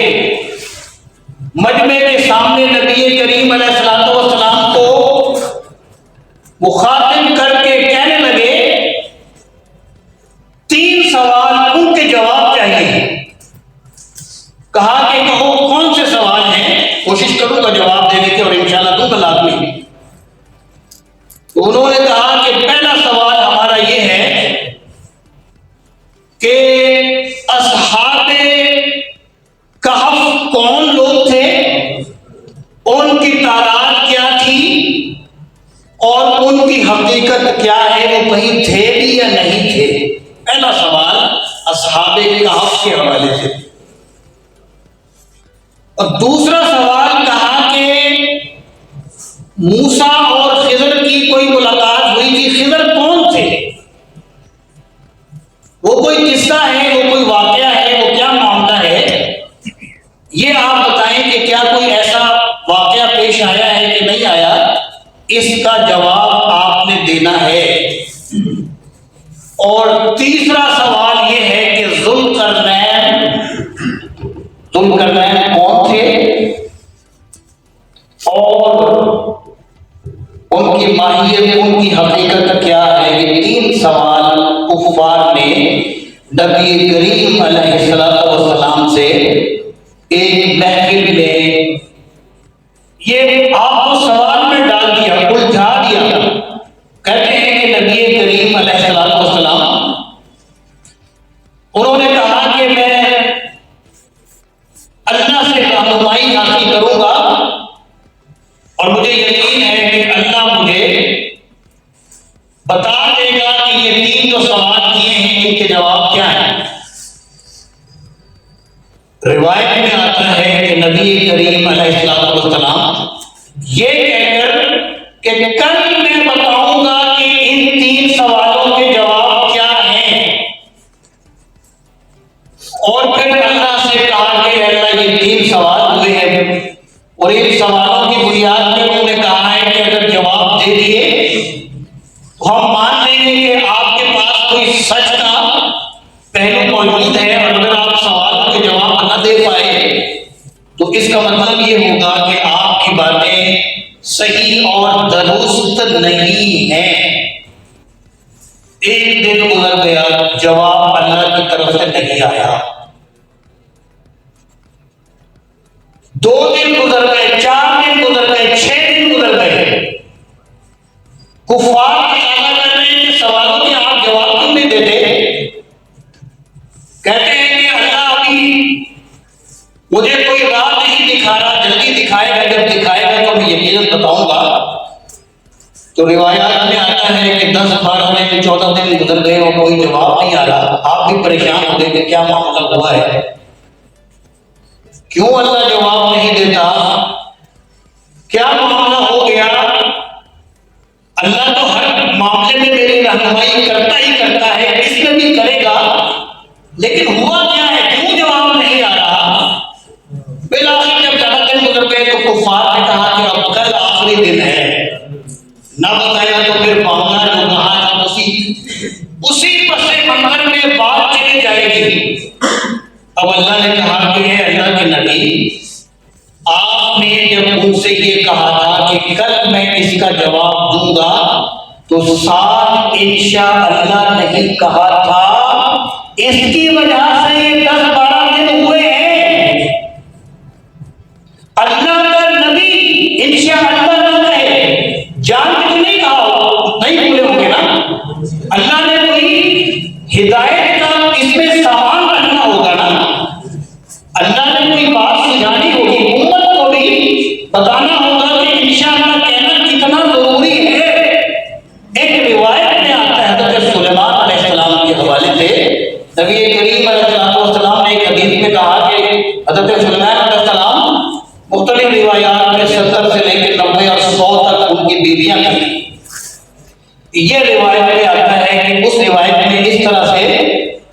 مجمع کے سامنے، نبی کریم علیہ الصلوۃ والسلام کو مخاطب کر کے کہنے لگے 3 سوال ان کے جواب چاہیے۔ کہا کہ کہو کون سے سوال ہیں، کوشش کروں گا جواب دینے کی اور انشاءاللہ دوں گا لازمی۔ انہوں نے کہا کہ پہلا سوال ہمارا یہ ہے کہ اصحاب کہف کون لوگ تھے، ان کی تعداد کیا تھی، اور ان کی حقیقت کیا ہے، وہ کہیں تھے بھی یا نہیں تھے۔ پہلا سوال اصحاب کہف کے حوالے سے۔ اور دوسرا سوال کہا کہ موسیٰ اور خضر کی کوئی ملاقات ہوئی تھی، خضر کون تھے، وہ کوئی قصہ ہے، وہ کوئی واقعہ ہے، وہ کیا معاملہ ہے، یہ آپ بتائیں کہ کیا کوئی ایسا واقعہ پیش آیا ہے کہ نہیں آیا، اس کا جواب آپ نے دینا ہے۔ اور تیسرا سوال یہ ہے کہ ذوالقرنین کون تھے اور ان کی ماہیت، ان کی حقیقت کیا ہے۔ یہ 3 سوال کفار نے نبی کریم علیہ السلام سے ایک محفل میں یہ آپ کو سوال میں ڈال دیا، الجھا دیا۔ کہتے ہیں کہ نبی کریم علیہ السلام انہوں نے کہا کہ میں اللہ سے رہنمائی حاصل کروں گا اور مجھے یقین ہے کہ اللہ مجھے بتا دے گا کہ یہ 3 جو سوال کیے ہیں ان کے جواب کیا ہیں۔ روایت میں آتا ہے کہ نبی کریم علیہ السلام یہ کہہ کر کہ کل میں بتاؤں گا کہ ان 3 سوالوں کے جواب کیا ہیں، اور پھر اللہ سے کہا کہ اللہ یہ 3 سوال ہوئے ہیں، اور ان سوالوں کی بنیاد پہ انہوں نے کہا ہے کہ اگر جواب دے دیے تو ہم مان لیں گے کہ آپ کے پاس کوئی سچ کا پہلو موجود ہے، اور اگر آپ سوالوں کے جواب نہ دے پائے تو اس کا مطلب یہ ہوگا کہ آپ کی باتیں صحیح اور درست نہیں ہیں۔ ایک دن گزر گیا، جواب اللہ کی طرف سے نہیں آیا۔ 2 دن گزر گئے، 4 دن گزر گئے، 6 دن گزر گئے۔ کفار ارادہ کر رہے ہیں کہ سوالوں کے آپ جواب کیوں نہیں دیتے؟ کہتے ہیں کہ اللہ ابھی مجھے کوئی راہ نہیں دکھا رہا، جلدی دکھائے گا، جب دکھائے گا تو میں یقیناً بتاؤں گا۔ تو روایات میں آتا ہے کہ 10 12 دن 14 دن گزر گئے اور کوئی جواب نہیں آ رہا۔ آپ بھی پریشان ہو گئے کہ کیا معاملہ ہوا ہے، کیوں اللہ جواب نہیں دیتا، کیا معاملہ ہو گیا۔ اللہ تو ہر معاملے میں میری رہنمائی کرتا ہی کرتا ہے، اس میں بھی کرے گا، لیکن ہوا کیا ہے، کیوں جواب نہیں آ رہا۔ بالآخر جب 4 دن گزر گئے تو کفار نے کہا کہ اب کل آخری دن ہے، نہ بتایا تو پھر معاملہ جو کہا تھا اسی پس منظر میں بات چلی جائے گی۔ اب اللہ نے کہا کہ اے اللہ کے نبی، آپ نے جب ان سے یہ کہا تھا کہ کل میں اس کا جواب دوں گا تو ساتھ انشاءاللہ نہیں کہا تھا، اس کی وجہ سے یہ 10 12 دن ہوئے ہیں۔ اللہ کا نبی انشاءاللہ نہ کہے، جان کے تو نہیں کہا، نہیں بولے ہوں گے نا۔ اللہ نے کوئی ہدایت کا اس میں سامان رکھنا ہوگا نا، اللہ نے کوئی بات سمجھانی ہوگی، امت کو بھی بتانا ہوگا کہ انشاءاللہ کہنا کتنا ضروری ہے۔ ایک روایت میں آتا ہے حضرت سلیمان علیہ السلام کے حوالے سے، نبی کریم علیہ السلام نے ایک حدیث میں کہا کہ حضرت سلیمان علیہ السلام مختلف روایات میں 70 سے لے کے 90 اور 100 تک ان کی بیویاں تھیں۔ یہ روایت میں آتا ہے کہ اس روایت میں اس طرح سے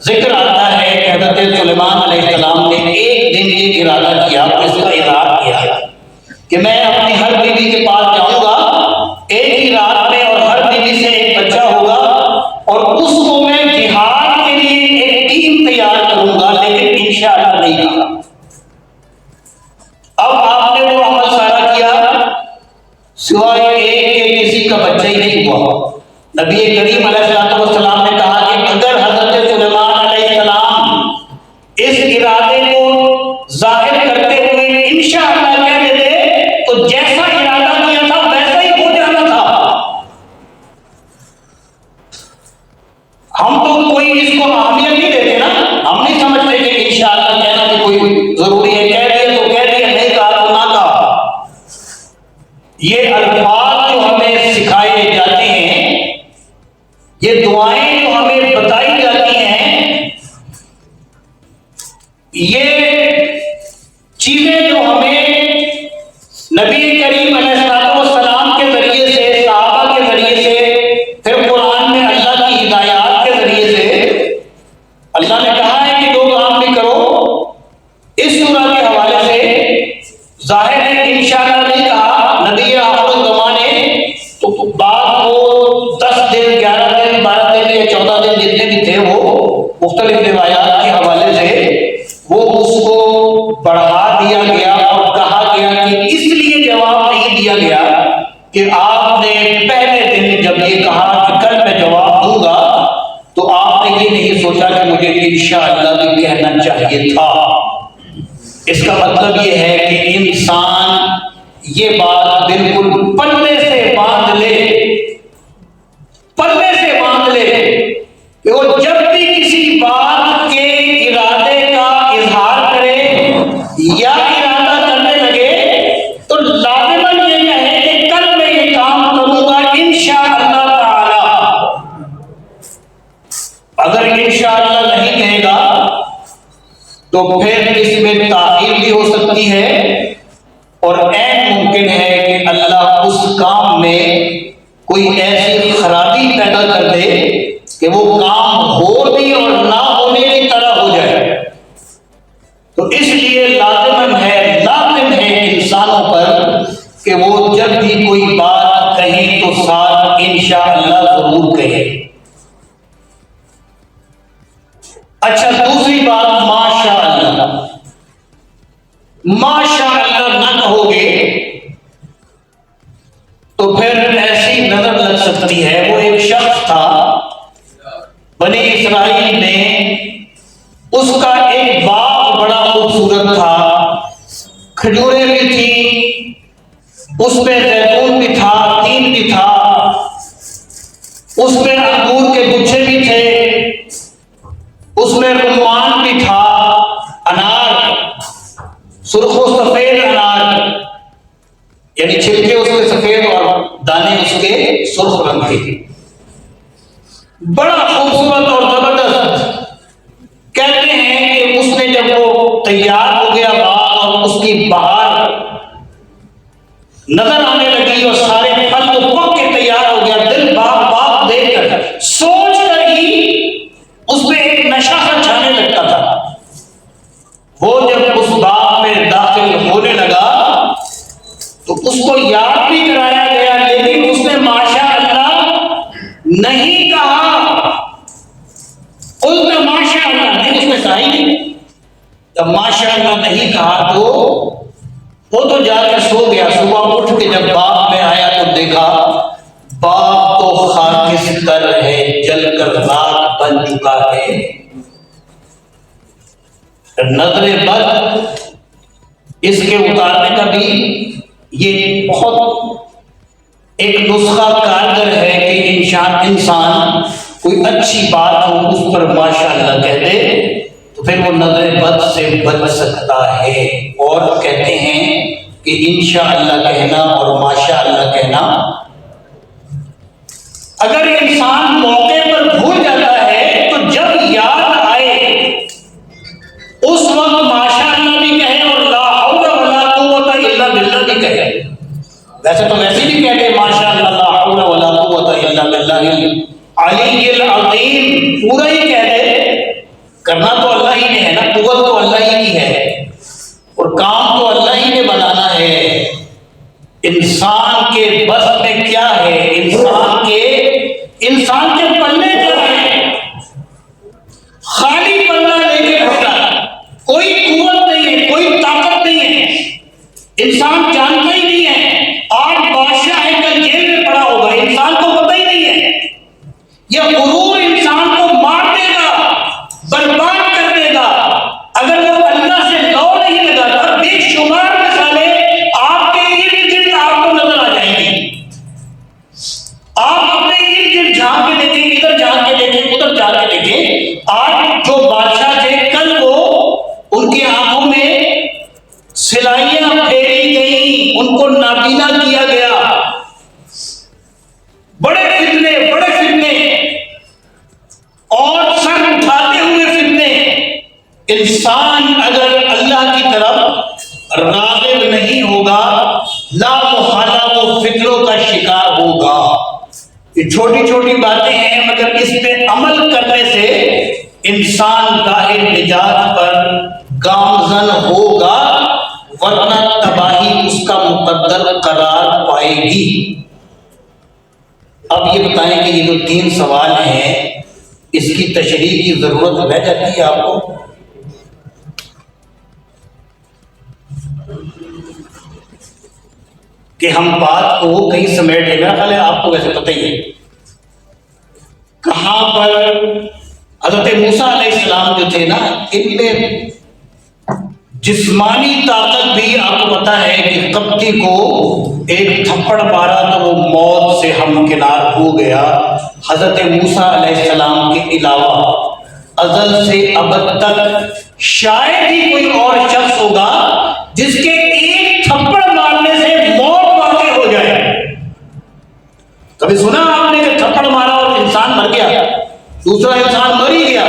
ذکر آتا ہے کہ حضرت سلیمان علیہ السلام نے ایک دن یہ ارادہ کیا، اس کا اظہار کیا کہ میں اپنی ہر بیوی کے پاس جاؤں گا ایک ہی رات میں، اور ہر بیوی سے ایک بچہ ہوگا، اور اس کو میں جہاد کے لیے ایک ٹیم تیار کروں گا، لیکن انشاءاللہ نہیں کہا. اب آپ نے وہ عمل سارا کیا سوائے ایک کہ کسی کا بچہ ہی نہیں ہوا. نبی کریم علیہ السلام نے کہا کہ اگر حضرت سلیمان علیہ السلام اس ارادے کو ظاہر کرتے ہوئے انشاءاللہ کہہ دیتے تو جیسا ارادہ کیا تھا ویسا ہی ہو جانا تھا. ہم تو کوئی اس کو اہمیت نہیں دیتے نا, ہم نہیں سمجھتے کہ انشاءاللہ کہنا کہ کوئی ضروری ہے, کہہ دیا تو کہہ دیا, نہیں کہا تو نہ کہا. یہ الفاظ جو ہمیں سکھائے جاتے ہیں, یہ دعائیں جو ہمیں بتائی جاتی ہیں, یہ چیزیں جو ہمیں نبی کریم علیہ السلام کے ذریعے سے, صحابہ کے ذریعے سے, پھر قرآن میں اللہ کی ہدایات کے ذریعے سے اللہ نے کہا ہے کہ دو کام بھی کرو. اس سورہ کے حوالے سے ظاہر ہے کہ انشاءاللہ نہیں کہا نبی آخر الزمان نے, تو بعد وہ 10 دن 11 دن 12 دن یا 14 دن جتنے بھی تھے وہ مختلف روایات کے حوالے سے وہ اس کو بڑھا دیا گیا اور کہا گیا کہ اس لیے جواب نہیں دیا گیا کہ آپ نے پہلے دن جب یہ کہا کہ کل میں جواب دوں گا تو آپ نے یہ نہیں سوچا کہ مجھے انشاءاللہ بھی کہنا چاہیے تھا. اس کا مطلب یہ ہے کہ انسان یہ بات بالکل پلے سے باندھ لے, پلے سے باندھ لے کہ وہ جب بھی کسی بات کے ارادے کا اظہار کرے یا ارادہ کرنے لگے تو لازماً یہ کہے کہ کل میں یہ کام کروں گا انشاءاللہ تعالی. اگر انشاءاللہ نہیں کہے گا تو پھر اس میں تاخیر بھی ہو سکتی ہے اور عین ممکن ہے کہ اللہ اس کام میں کوئی ایسی خرابی پیدا کر دے کہ وہ کام ہو بھی اور نہ ہونے کی طرح ہو جائے. تو اس لیے لازم ہے انسانوں پر کہ وہ جب بھی کوئی بات کہیں تو ساتھ انشاءاللہ ضرور کہے. اچھا, دوسری بات ماشاءاللہ. ماشاءاللہ نہ کہو گے تو پھر ایسی نظر لگ سکتی ہے. وہ ایک شخص تھا بنی اسرائیل میں, اس کا ایک باغ بڑا خوبصورت تھا, کھجوریں بھی تھی, اس میں زیتون بھی تھا, تین بھی تھا, اس میں انگور کے گچھے بھی تھے, اس میں رمان بھی تھا, انار, سرخ و سفید انار, یعنی چھلکے اس کے سفید اور دانے اس کے سرخ رنگ کے, بڑا خوبصورت اور زبردست. کہتے ہیں کہ اس نے جب وہ تیار ہو گیا باغ اور اس کی بہار نظر آنے لگی اور سارے پھل تو پک کے تیار ہو گیا, دل باغ دیکھ کر سوچ کر ہی اس میں ایک نشہ سا چھانے لگتا تھا. وہ جب اس باغ میں داخل ہونے لگا تو اس کو یاد بھی کرایا گیا, لیکن اس نے ماشاءاللہ نہیں کہا. اس نے ماشاءاللہ نہیں, اس نے کہا ہی نہیں. جب ماشاءاللہ نہیں کہا تو وہ تو جا کے سو گیا. صبح اٹھ کے جب باغ میں آیا تو دیکھا باغ تو خاکستر ہے, جل کر راکھ بن چکا ہے. نظر بد اس کے اتارنے کا بھی یہ بہت ایک نسخہ کارگر ہے کہ انسان کوئی اچھی بات ہو اس پر ماشاءاللہ کہہ دے تو پھر وہ نظر بد سے بچ سکتا ہے. اور کہتے ہیں کہ انشاءاللہ کہنا اور ماشاءاللہ کہنا, اگر انسان موقع پر بھول جاتا ہے تو جب یاد آئے اس وقت ماشاءاللہ بھی کہے اور لا حول ولا قوت الا باللہ بھی کہے. ویسے تو ویسے بھی کہتے ہیں ماشاءاللہ لا حول ولا قوت الا باللہ العلی العظیم, پورا ہی کہہ دے. کرنا تو اللہ ہی نے ہے نا, قوت تو اللہ ہی کی ہے اور کام تو اللہ ہی نے بنانا ہے. انسان کے بس میں کیا ہے, انسان کے پلے کیا ہے, خالی پلہ لے کے گھومنا, کوئی انسان جانتا ہی نہیں ہے. آج بادشاہ ہے کل جیل میں پڑا ہوگا, انسان کو پتہ ہی نہیں ہے. یہ غرور انسان کو مار دے گا, برباد کر دے گا. اگر وہ اللہ سے لو نہیں لگاتا, بے شمار مثالیں آپ کے ارد گرد آپ کو نظر آ جائیں گی. آپ اپنے ارد گرد جھانک کے دیکھیں, ادھر جھانک کے دیکھیں, ادھر جھانک کے دیکھیں. آج جو بادشاہ تھے کل کو ان کی آنکھوں میں سلائیاں پھیری گئیں, ان کو نابینا کیا گیا. بڑے فتنے اور سر اٹھاتے ہوئے فتنے. انسان اگر اللہ کی طرف راغب نہیں ہوگا, لا محالہ وہ فکروں کا شکار ہوگا. یہ چھوٹی چھوٹی باتیں ہیں مگر اس پہ عمل کرنے سے انسان راہ نجات پر گامزن ہوگا, ورنہ تباہی اس کا مقدر قرار پائے گی. اب یہ بتائیں کہ یہ جو 3 سوال ہیں اس کی تشریح کی ضرورت رہ جاتی ہے آپ کو؟ کہ ہم بات کو کہیں سمیٹ لیں. میرا خیال ہے آپ کو ویسے پتہ ہی ہے کہاں پر حضرت موسیٰ علیہ السلام جو تھے نا, ان میں جسمانی طاقت بھی آپ کو پتا ہے کہ قبطی کو ایک تھپڑ مارا تو وہ موت سے ہمکنار ہو گیا. حضرت موسیٰ علیہ السلام کے علاوہ ازل سے ابد تک شاید ہی کوئی اور شخص ہوگا جس کے ایک تھپڑ مارنے سے موت واقع ہو جائے. کبھی سنا آپ نے کہ تھپڑ مارا اور انسان مر گیا, دوسرا انسان مر ہی گیا؟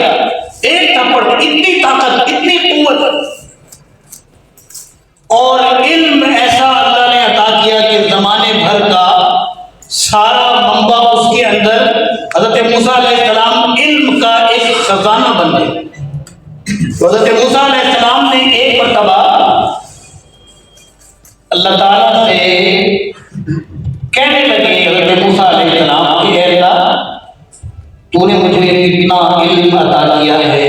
ایک تھپڑ پر اتنی طاقت, اتنی قوت. اور علم ایسا اللہ نے عطا کیا کہ زمانے بھر کا سارا منبع اس کے اندر. حضرت موسیٰ علیہ السلام علم کا ایک خزانہ بن گئے. حضرت موسیٰ علیہ السلام نے ایک مرتبہ اللہ تعالیٰ سے کہنے لگے, حضرت موسیٰ علیہ السلام کہ اے اللہ, تو نے مجھے اتنا علم عطا کیا ہے,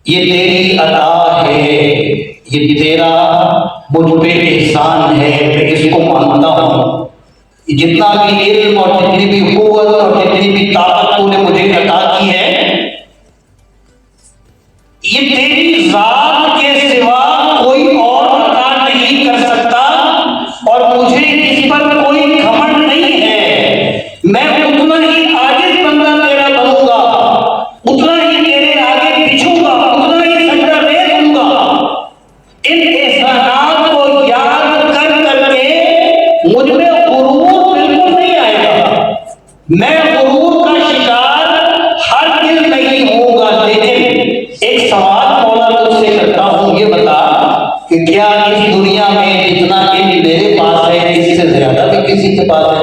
یہ تیری عطا ہے, یہ تیرا مجھ پہ احسان ہے, میں اس کو مانتا ہوں. جتنا بھی علم اور جتنی بھی قوت اور جتنی بھی طاقت تو نے مجھے عطا کی ہے, یہ تیری ذات کے سوا کوئی اور عطا نہیں کر سکتا, اور مجھے اس پر کوئی گھمنڈ نہیں ہے. میں اتنا ہی عاجز بندہ تیرا بنوں گا, اتنا ہی تیرے آگے بچھوں گا, اتنا ہی سجدہ ریز ہوں گا. ان احسانات کو یاد کر کر کے مجھ میں غرور بالکل نہیں آئے گا. میں غرور کا شکار ہر دن نہیں ہوں گا. لیکن ایک سوال مولا تجھ سے کرتا ہوں, یہ بتا کہ کیا اس دنیا میں جتنا علم میرے پاس ہے اس سے زیادہ بھی کسی کے پاس ہے؟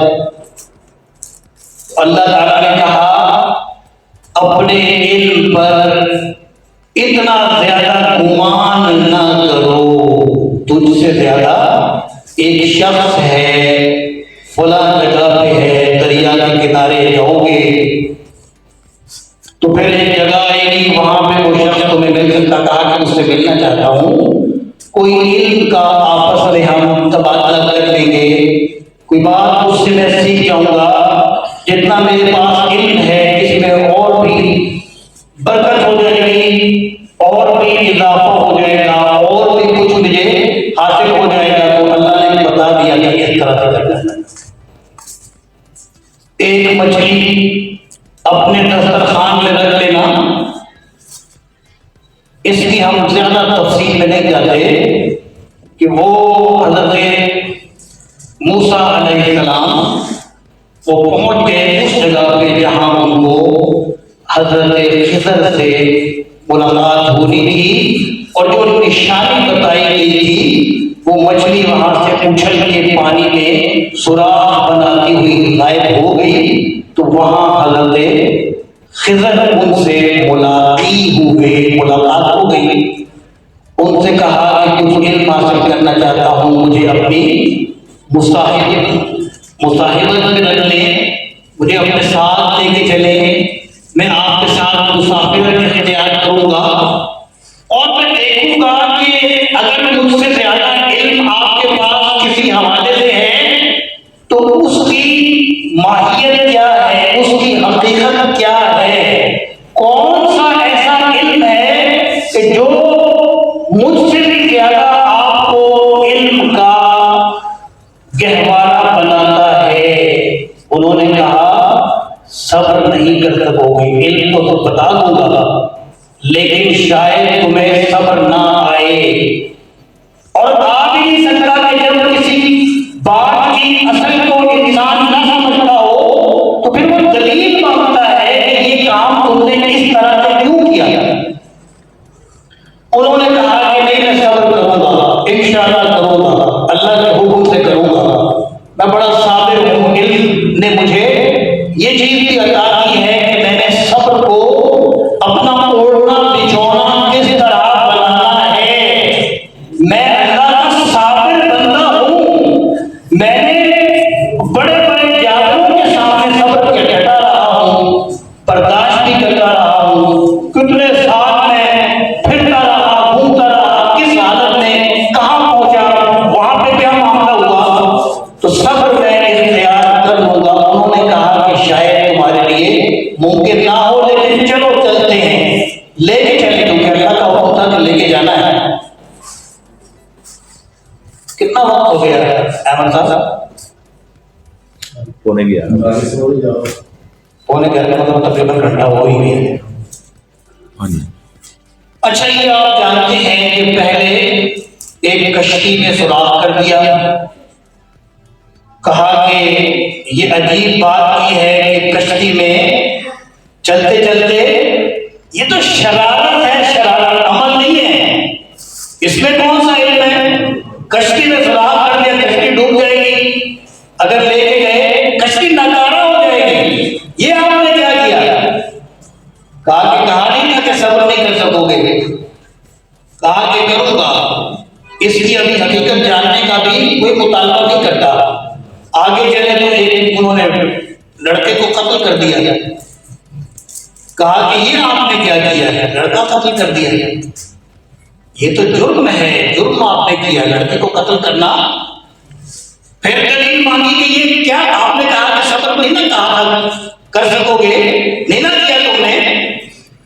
اللہ تعالیٰ نے کہا اپنے علم پر اتنا زیادہ گمان نہ کرو, تجھ سے زیادہ ایک شخص ہے, فلاں جگہ پہ ہے, دریا کے کنارے جاؤ گے تو پھر ایک جگہ آئے گی, وہاں پہ وہ شخص تمہیں مل سکتا. کہا کہ اس سے ملنا چاہتا ہوں, کوئی علم کا آپس میں ہم تبادلہ کر لیں گے, کوئی بات اس سے میں سیکھ جاؤں گا, جتنا میرے پاس علم ہے اس میں اور بھی برکت ہو جائے گی, اور بھی اضافہ ہو جائے گا, اور بھی کچھ مجھے حاصل ہو جائے گا. تو اللہ نے بتا دیا کہ اس طرح سے کرنا ہے. ایک مچھلی اپنے دسترخوان میں رکھ لینا, اس کی ہم زیادہ تفصیل میں نہیں جاتے کہ وہ حضرت موسیٰ علیہ السلام وہ پہنچ گئے اس جگہ پہ جہاں ان کو حضرت خضر سے ملاقات ہونی تھی, اور جو نشانی بتائی گئی تھی وہ مچھلی وہاں سے اچھل کے پانی میں سوراخ بناتی ہوئی غائب ہو گئی. تو وہاں حضرت خضر ان سے ملاقات ہو گئی. ان سے کہا کہ کچھ علم حاصل کرنا چاہتا ہوں, مجھے اپنی مصاحبت میں رکھ لیں, مجھے اپنے ساتھ لے کے چلیں, میں آپ کے ساتھ مسافرت اختیار کروں گا, اور میں دیکھوں گا کہ اگر مجھ سے زیادہ علم آپ کے کہ جو مجھ سے بھی زیادہ آپ کو علم کا گہوارہ بناتا ہے، انہوں نے کہا صبر نہیں کر سکو گے، علم تو بتا دوں گا لیکن شاید تمہیں صبر نہ آئے، اور آ بھی نہیں سکتا کہ جب کسی بات کی اصل کو انسان نہ سمجھتا ہو تو پھر وہ دلیل مانگتا ہے کہ یہ کام تم نے اس طرح سے کیوں کیا۔ انہوں نے کہا کہ نہیں، میں صبر کروں گا، انشاءاللہ کروں گا، اللہ کے حکم سے کروں گا، میں بڑا صابر ہوں، علم نے مجھے یہ چیز بھی عطا کی ہے کہ میں نے صبر کو اپنا اوڑھنا بچھونا کس طرح بنانا ہے، میں اللہ کا صابر بندہ ہوں، میں نے بڑے بڑے جانوروں کے سامنے صبر کے ڈٹا رہا ہوں، برداشت بھی کرتا رہا ہوں، کتنے سال میں پھرتا رہا، گھومتا رہا، کس حالت میں کہاں پہنچا، وہاں پہ کیا معاملہ ہوا، تو صبر میں اختیار کر لوں گا۔ انہوں نے کہا کہ شاید تمہارے لیے ممکن نہ ہو لیکن چلو چلتے ہیں، لے کے چلے، کیونکہ اللہ کا حکم تھا کہ لے کے جانا ہے۔ کتنا وقت ہو گیا ہے احمد صاحب؟
پونے گیا
پونے گھر کا مطلب تقریباً گھنٹہ ہو ہی گیا ہے۔ اچھا، یہ آپ جانتے ہیں کہ پہلے ایک کشتی نے سوراخ کر دیا، کہا کہ یہ عجیب بات یہ ہے کہ کشتی میں چلتے چلتے، یہ تو شرارت ہے، شرارت عمل نہیں ہے، اس میں کون سا علم ہے؟ کشتی میں سوراخ کر دیا، کشتی ڈوب جائے گی، اگر لے کے گئے کشتی ناکارہ ہو جائے گی، یہ آپ نے کیا کیا؟ کہا کہ کہا نہیں تھا کہ صبر نہیں کر سکو گے، کہا کہ کروں گا، اس کی ابھی حقیقت جاننے کا بھی کوئی مطالبہ نہیں کرتا۔ آگے چلے تو ایک انہوں نے لڑکے کو قتل کر دیا، کہا کہ یہ آپ نے کیا کیا ہے؟ لڑکا قتل کر دیا، یہ تو جرم ہے، جرم آپ نے کیا، لڑکے کو قتل کرنا۔ پھر دلیل مانگی کہ یہ کیا، آپ نے کہا کہ صبر نہیں نہ کہا کر سکو گے، نہیں نہ کیا تم نے۔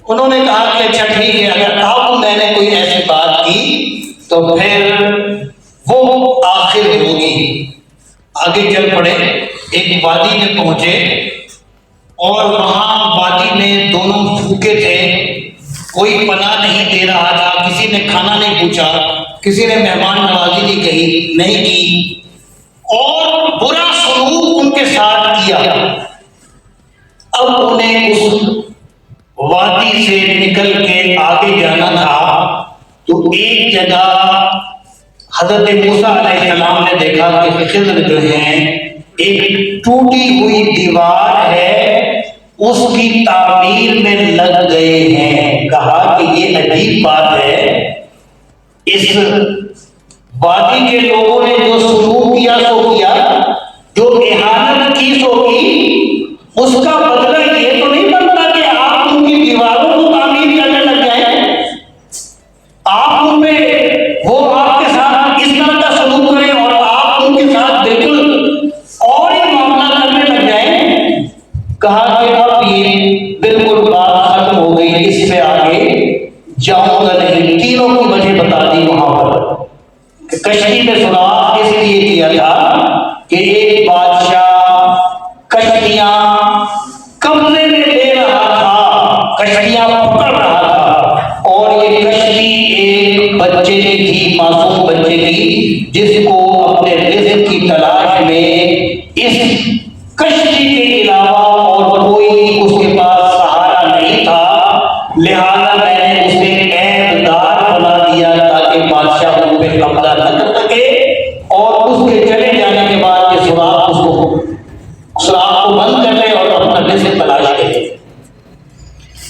انہوں نے کہا کہ اچھا ٹھیک ہے، اگر آپ میں نے کوئی ایسی بات کی تو پھر وہ آخر ہوگی۔ آگے چل پڑے، ایک وادی میں پہنچے اور وہاں وادی میں دونوں بھوکے تھے، کوئی پناہ نہیں دے رہا تھا، کسی نے کھانا نہیں پوچھا، کسی نے مہمان نوازی نہیں کی، اور برا سلوک ان کے ساتھ کیا۔ اب انہیں اس وادی سے نکل کے آگے جانا تھا تو ایک جگہ حضرت موسیٰ علیہ السلام نے دیکھا کہ خضر جو ہیں ایک ٹوٹی ہوئی دیوار ہے، اس کی تعمیر میں لگ گئے ہیں۔ کہا کہ یہ عجیب بات ہے، اس وادی کے لوگوں نے جو سلوک کیا سو کیا، جو اہانت کی سو کی، اس کا بدلہ یہ تو نہیں بنتا کہ آپ ان کی دیواروں کو تعمیر کرنے لگ جائیں، آپ ان پہ وہ آپ کے ساتھ اس طرح کا سلوک کریں اور آپ ان کے ساتھ بالکل اور ہی معاملہ کرنے لگ جائیں۔ کہا کہ اب یہ بالکل بات ختم ہو گئی، اس سے آگے جاؤں گا نہیں۔ تینوں کی وجہ بتا دی وہاں پر کہ کشتی میں سوراخ اس لیے کیا تھا کہ ایک بادشاہ کشتیاں قبضے میں لے رہا تھا، کشتیاں پکڑ رہا تھا، اور یہ کشتی ایک بچے کی تھی، معصوم بچے کی، جس کو اپنے رزق کی تلاش میں اس کشتی کے علاوہ اور کوئی اس کے پاس سہارا نہیں تھا، لہذا میں نے اسے قید دار بنا دیا تاکہ بادشاہ ان پہ قبضہ نہ کر سکے، اور اس کے چلے جانے کے بعد یہ سوراخ کو بند کر دے اور اپنا رزق تلاش کرے۔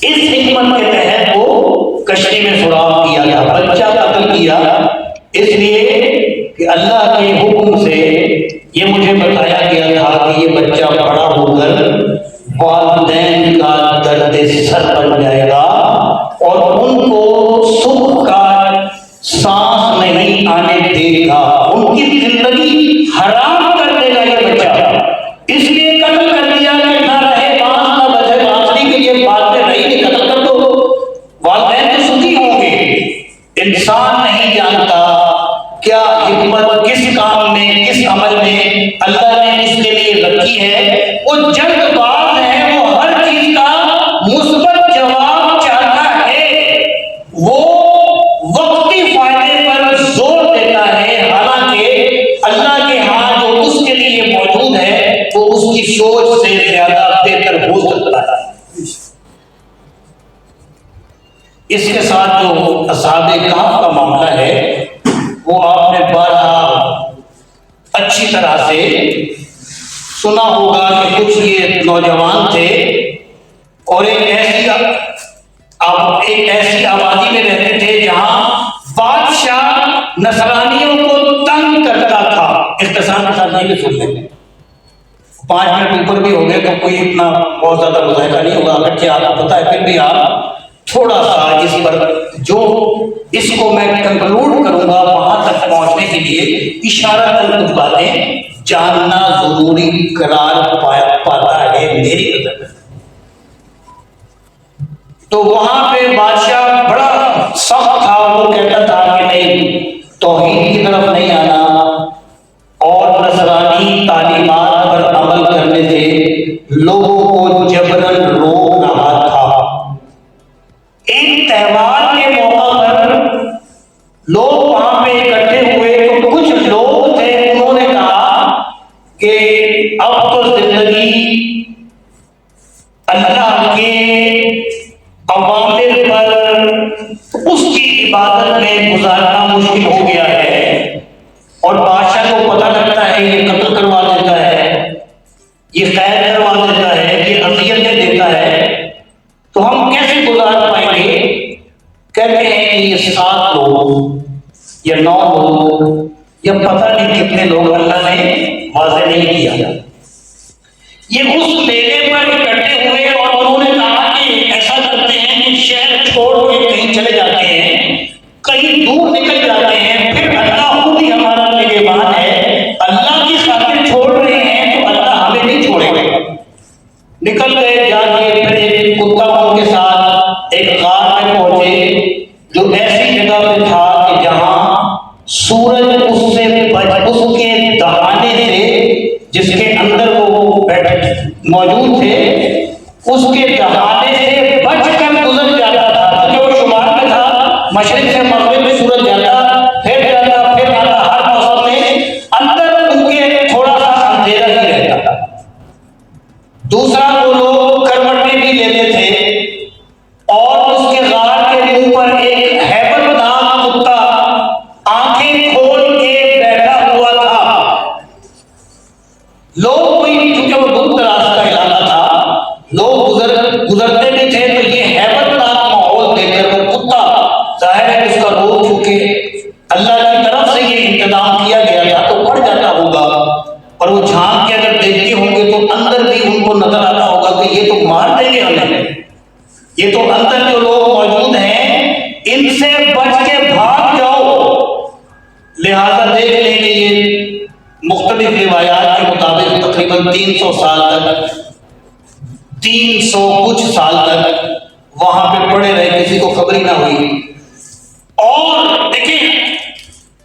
اس حکمت کے تحت وہ کشتی میں سوراخ کیا گیا، بچہ قتل کیا، اس لیے کہ اللہ کے حکم سے یہ مجھے بتایا گیا تھا کہ یہ بچہ بڑا ہو کر والدین کا درد سر بن جائے گا اور ان کو سکھ کا سانس نہیں آنے دے گا، ان کی زندگی حرام کر دے گا یہ بچہ، اس لیے قتل کر دیا کہ نہ رہے بانس نہ بجے بانسری کے، یہ بات میں رہی نہیں، قتل کر دو، والدین تو سکھی ہوں گے، انسان نہیں جانتا کیا حکمت کس کام میں، کس عمل میں اللہ نے اس کے لیے رکھی ہے۔ وہ جلد باز ہے، وہ ہر چیز کا مثبت جواب چاہتا ہے، وہ وقتی فائدے پر زور دیتا ہے، حالانکہ اللہ کے ہاں جو اس کے لیے موجود ہے وہ اس کی سوچ سے زیادہ بہتر ہو سکتا ہے۔ اس کے ساتھ جو اصحاب کہف کا معاملہ ہے وہ آپ نے بارہا اچھی طرح سے سنا ہوگا کہ کچھ یہ نوجوان تھے اور ایک ایسی آبادی میں رہتے تھے جہاں بادشاہ نصرانیوں کو تنگ کرتا تھا۔ اختصار کے ساتھ نہیں سن لیں، 5 منٹ اوپر بھی ہو گئے تو کوئی اتنا بہت زیادہ مذائقہ نہیں ہوگا، اگرچہ آپ کو پتا ہے پھر بھی آپ تھوڑا سا اس پر جو اس کو میں کنکلوڈ کروں گا وہاں تک پہنچنے کے لیے اشارہ کچھ باتیں جاننا ضروری قرار پاتا ہے میری نظر میں۔ تو وہاں پہ بادشاہ بڑا سخت تھا، وہ کہتا تھا کہ نہیں، توحید کی طرف نہیں آنا اور نصرانی تعلیمات پر عمل کرنے سے لوگوں کو جبرن روک رہا تھا۔ ایک تہوار کے موقع پر لوگ وہاں پہ اکٹھے ہوئے تو کچھ لوگ تھے، انہوں نے کہا کہ اب تو زندگی اللہ کے اوامر پر اس کی عبادت میں گزارنا مشکل ہو گیا ہے، اور بادشاہ کو پتہ لگتا ہے یہ قتل کروا دیتا ہے، یہ قید کروا دیتا ہے، یہ اذیتیں دیتا ہے، تو ہم کیسے گزار پائیں گے؟ کہتے ہیں کہ یہ 7 لوگ یا 9 لوگ یا پتہ نہیں کتنے لوگ، اللہ نے واضح نہیں کیا، یہ اس میلے پر اکٹھے ہوئے اور انہوں نے کہا کہ ایسا کرتے ہیں کہ شہر چھوڑ کے کہیں چلے جاتے ہیں، کہیں دور نکل جاتے ہیں، پھر اللہ خود ہی ہمارا نگہبان ہے، اللہ کی خاطر چھوڑ رہے ہیں تو اللہ ہمیں نہیں چھوڑے گا۔ نکل گئے، جا کے پھر ایک کتا ان کے ساتھ ایک غار میں پہنچے جو ایسی جگہ پہ تھا کہ جہاں سورج اس کے دہانے سے، جس کے اندر وہ موجود تھے، اس کے دہانے سے بچ کر گزر جاتا تھا، کیونکہ وہ شمال میں تھا، مشرق سے مغرب میں سورج جاتا پھر آتا، ہر موسم میں اندر ان کے تھوڑا سا اندھیرا ہی رہتا تھا۔ دوسرا وہ لوگ کروٹیں بھی لیتے تھے اور اس کے غار کے منہ پر ایک ہیبت ناک کتا آنکھیں کھول کے بیٹھا ہوا تھا۔ لوگ کوئی، کیونکہ وہ دور دراز کا علاقہ تھا، لوگ گزرتے بھی تھے تو یہ ہیبت ناک ماحول دیکھ کر وہ کتا، ظاہر ہے اس کا روح چونکہ اللہ کی طرف سے یہ انتظام کیا گیا تھا تو پڑ جاتا ہوگا، اور وہ جھانک کے اگر دیکھتے ہوں گے تو اندر بھی ان کو نظر آتا ہوگا کہ یہ تو مار دیں گے ہمیں، یہ تو اندر جو لوگ موجود ہیں ان سے بچ کے بھاگ جاؤ۔ لہذا دیکھ لیں کہ یہ مختلف روایات کے مطابق تقریباً 300 سال تک، 300 کچھ سال تک وہاں پہ پڑے رہے، کسی کو خبر ہی نہ ہوئی۔ اور دیکھیں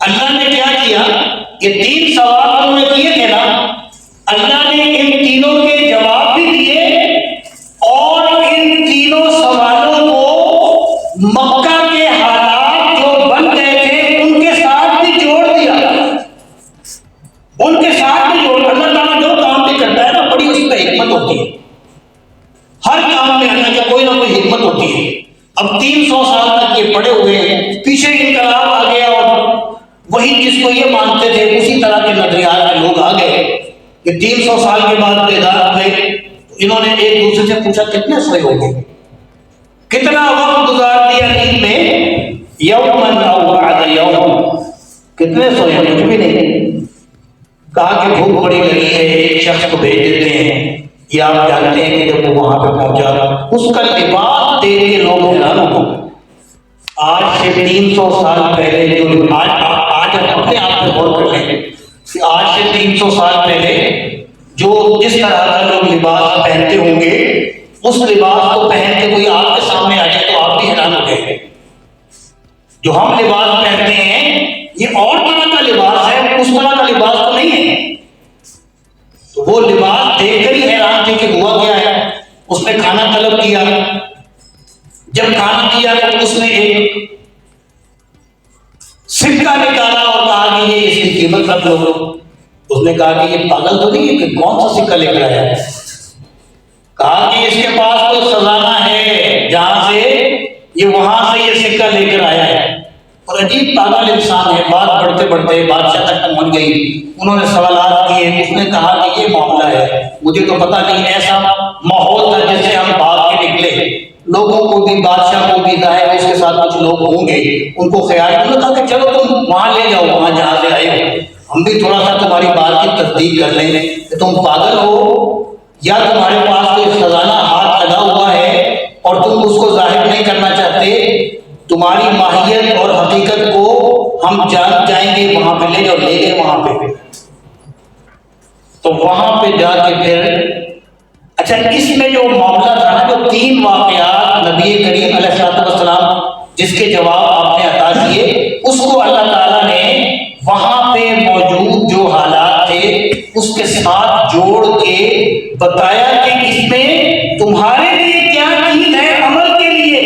اللہ نے کیا کیا، یہ 3 سوال انہوں نے کیے تھے نا، اللہ نے ان تینوں کے جواب بھی دیے اور ان تینوں سوالوں کو مکہ کے حالات جو بن گئے تھے ان کے ساتھ بھی جوڑ دیا، ان کے ساتھ بھی جوڑ۔ اللہ تعالیٰ جو کام بھی کرتا ہے نا، بڑی اس پہ حکمت ہوتی ہے، ہر کام میں اللہ کی کوئی نہ کوئی حکمت ہوتی ہے۔ اب 300 سال تک یہ پڑے ہوئے ہیں، پیچھے انقلاب آ گیا اور وہی جس کو یہ مانتے تھے اسی طرح کے نظریات کے لوگ آ گئے کہ 300 سال کے بعد بیدار ہوئے، انہوں نے ایک دوسرے سے پوچھا کتنے سوئے ہو گئے، کتنا وقت گزار دیا نیند میں، یومن او بعد یوم، کتنے سوئے، کچھ بھی نہیں۔ کہا کہ بھوک بڑی لگی ہے، ایک شخص کو بھیج دیتے ہیں، یہ آپ جانتے ہیں کہ جب وہ وہاں پہ پہنچا اس کا لباس دیکھ کے لوگ حیران ہو گئے۔ آج سے 300 سال پہلے جو آج اپنے آپ پہ غور کر لیں کہ آج سے 300 سال پہلے جو جس طرح کا لوگ لباس پہنتے ہوں گے، اس لباس کو پہن کے کوئی آپ کے سامنے آ جائے تو آپ بھی حیران ہو جائیں گے۔ جو ہم لباس پہنتے ہیں یہ اور طرح کا لباس ہے، اس طرح کا لباس تو نہیں ہے۔ تو وہ لباس دیکھ کر ہی حیران تھے کہ ہوا کیا ہے۔ اس نے کھانا طلب کیا، جب کھانا دیا تو اس نے ایک سکہ نکالا اور کہا کہ یہ اس کی قیمت رکھ لو۔ اس نے کہا کہ یہ پاگل تو نہیں ہے کہ کون سا سکہ لے کر آیا ہے؟ کہا کہ اس کے پاس کوئی خزانہ ہے جہاں سے یہ وہاں سے یہ سکہ لے کر آیا ہے۔ اور عجیب پاگل انسان ہے، بات بڑھتے بڑھتے بادشاہ تک پہنچ گئی۔ انہوں نے سوالات کیے، اس نے کہا کہ یہ معاملہ ہے، مجھے تو پتہ نہیں، ایسا ماحول تھا جیسے ہم بھاگ کے نکلے۔ لوگوں کو بھی، بادشاہ کو بھی، ظاہر اس کے ساتھ کچھ لوگ ہوں گے، ان کو خیال کہا کہ چلو تم وہاں لے جاؤ، وہاں جہاں سے آئے ہو، ہم بھی تھوڑا سا تمہاری بات کی تصدیق کر لیں کہ تم پاگل ہو یا تمہارے پاس کوئی خزانہ ہاتھ لگا ہوا ہے اور تم اس کو ظاہر نہیں کرنا چاہتے۔ تمہاری ماہیت اور حقیقت کو ہم جان جائیں گے، وہاں پہ لے جاؤ۔ لے گئے وہاں پہ، تو وہاں پہ جا کے پھر اچھا اس میں جو معاملہ تھا نا، جو 3 واقعات نبی کریم علیہ السلام جس کے جواب آپ نے عطا کیے، اس کو اللہ تعالیٰ نے وہاں پہ موجود جو حالات تھے اس کے ساتھ جوڑ کے بتایا کہ اس میں تمہارے لیے کیا چیز ہے عمل کے لیے۔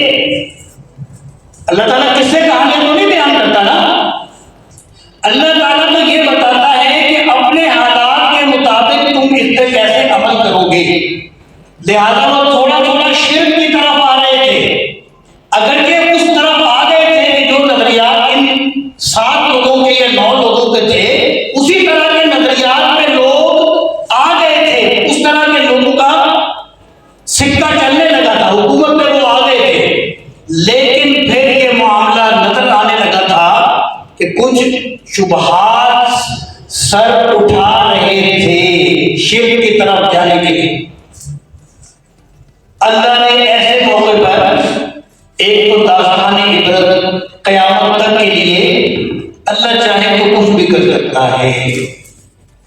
اللہ تعالیٰ کس سے کہانیاں تو نہیں بیان کرتا نا، اللہ تعالیٰ تو یہ بتاتا ہے کہ اپنے حالات کے مطابق تم اس پہ کیسے عمل کرو گے۔ لہٰذا وہ تھوڑا تھوڑا شرک کی طرف آ رہے تھے، اگرچہ اس طرف آ گئے تھے کہ جو نظریات ان 7 لوگوں کے یا 9 لوگوں کے تھے، اسی طرح کے نظریات میں لوگ آ گئے تھے، اس طرح کے لوگوں کا سکہ چلنے لگا تھا، حکومت میں وہ آ گئے تھے۔ لیکن پھر یہ معاملہ نظر آنے لگا تھا کہ کچھ شبہات سر اٹھا رہے تھے شرک کی طرف جانے کے لیے۔ اللہ نے ایسے موقع پر ایک تو داستان عبرت قیامت تک کے لیے، اللہ چاہے تو کچھ بھی کر سکتا ہے،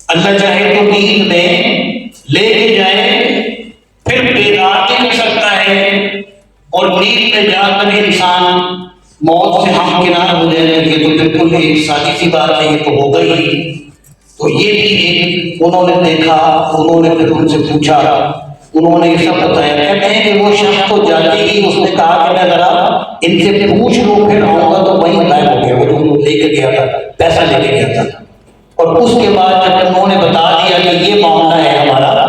اللہ چاہے تو نیند میں لے کے جائے پھر بیدار بھی کر سکتا ہے، اور نیند میں جا کر انسان موت سے ہمکنار ہو جائے گا تو بالکل ایک سادی سی بات ہے، یہ تو ہوگا ہی۔ تو یہ بھی ایک انہوں نے دیکھا، انہوں نے پھر ان سے پوچھا، انہوں نے یہ سب بتایا۔ کہتے ہیں کہ وہ شخص تو جاتے ہی اس نے کہا کہ میں ذرا ان سے پوچھ لوں، پھر آؤں گا، تو وہیں غائب ہو گیا، وہ جو لے کے گیا تھا، پیسہ لے کے گیا تھا۔ اور اس کے بعد جب انہوں نے بتا دیا کہ یہ معاملہ ہے ہمارا،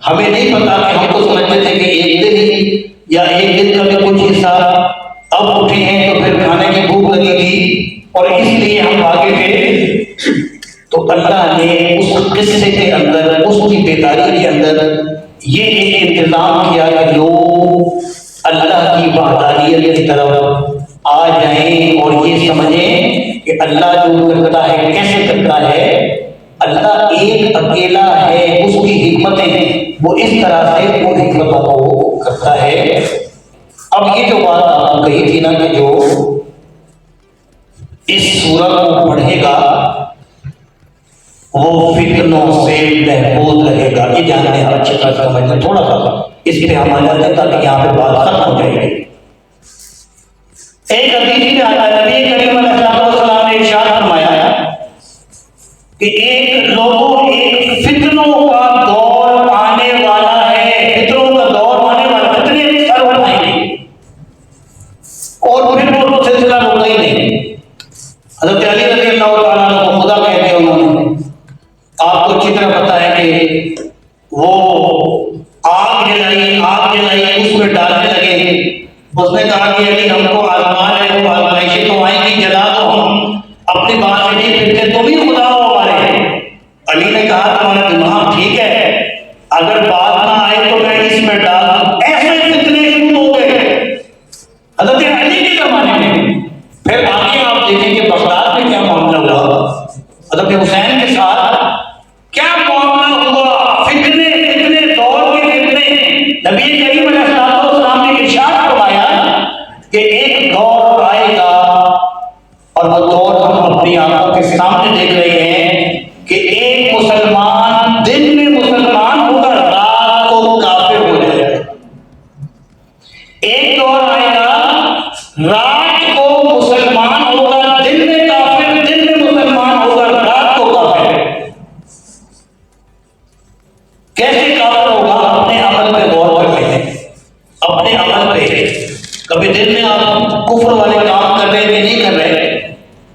ہمیں نہیں پتا کہ ہم تو سمجھتے تھے کہ ایک دن ہی یا ایک دن کا بھی کچھ حصہ، اب اٹھے ہیں تو پھر کھانے کی بھوک لگی تھی اور اس لیے ہم آگے تھے۔ تو اللہ نے اس قصے کے اندر، اس کی بیداری کے اندر یہ ایک انتظام کیا کہ لوگ اللہ کی وحدانیت کی طرف آ جائیں اور یہ سمجھیں کہ اللہ جو کرتا ہے کیسے کرتا ہے۔ اللہ ایک اکیلا ہے، اس کی حکمتیں وہ اس طرح سے ان حکمتوں کو کرتا ہے۔ اب یہ جو بات آپ نے کہی تھی نا کہ جو اس سورہ کو پڑھے گا وہ فتنوں سے محفوظ رہے گا، یہ جانتے ہیں اچھے طرح سمجھنا، تھوڑا سا اس پہ ہم آ جاتے ہیں تاکہ یہاں پہ بات ختم ہو جائے گی۔ ایک حدیث میں آتا ہے نبی کریم علیہ السلام نے ارشاد فرمایا کہ ایک فتنوں کا دور آنے والا ہے، فتنوں کا دور آنے والا، فتنے سر اٹھائیں گے اور پھر وہ سلسلہ رکا ہی نہیں۔ حضرت علی رضی اللہ تعالیٰ عنہ کو خدا کہتے ہیں، انہوں نے آپ کو اچھی طرح پتا ہے کہ وہ آگ جلائی اس میں ڈالنے لگے۔ اس نے کہا کہ علی ہم کو آزمان ہے، وہ آزمائشیں تو آئیں گی، جلا تو ہم اپنی بات سے نہیں پھرتے، تم ہی خدا ہو ہمارے۔ علی نے کہا تمہارا دماغ ٹھیک ہے، اگر بات نہ آئے تو میں اس میں ڈال دوں۔ ایسے فتنے شروع ہو گئے حضرت علی کے زمانے میں۔ پھر آگے آپ دیکھیں کہ بغداد میں کیا معاملہ ہوا، حضرت حسین کے ساتھ کیا معاملہ ہوا، فتنے دور کے فتنے۔ نبی کریم علیہ السلام نے ارشاد فرمایا کہ ایک دور آئے گا، اور وہ دور ہم اپنی آنکھوں کے سامنے دیکھ رہے ہیں کہ ایک مسلمان دن میں مسلمان ہوگا، رات کو کافر ہو جائے گا۔ ایک دور آئے گا رات کو مسلمان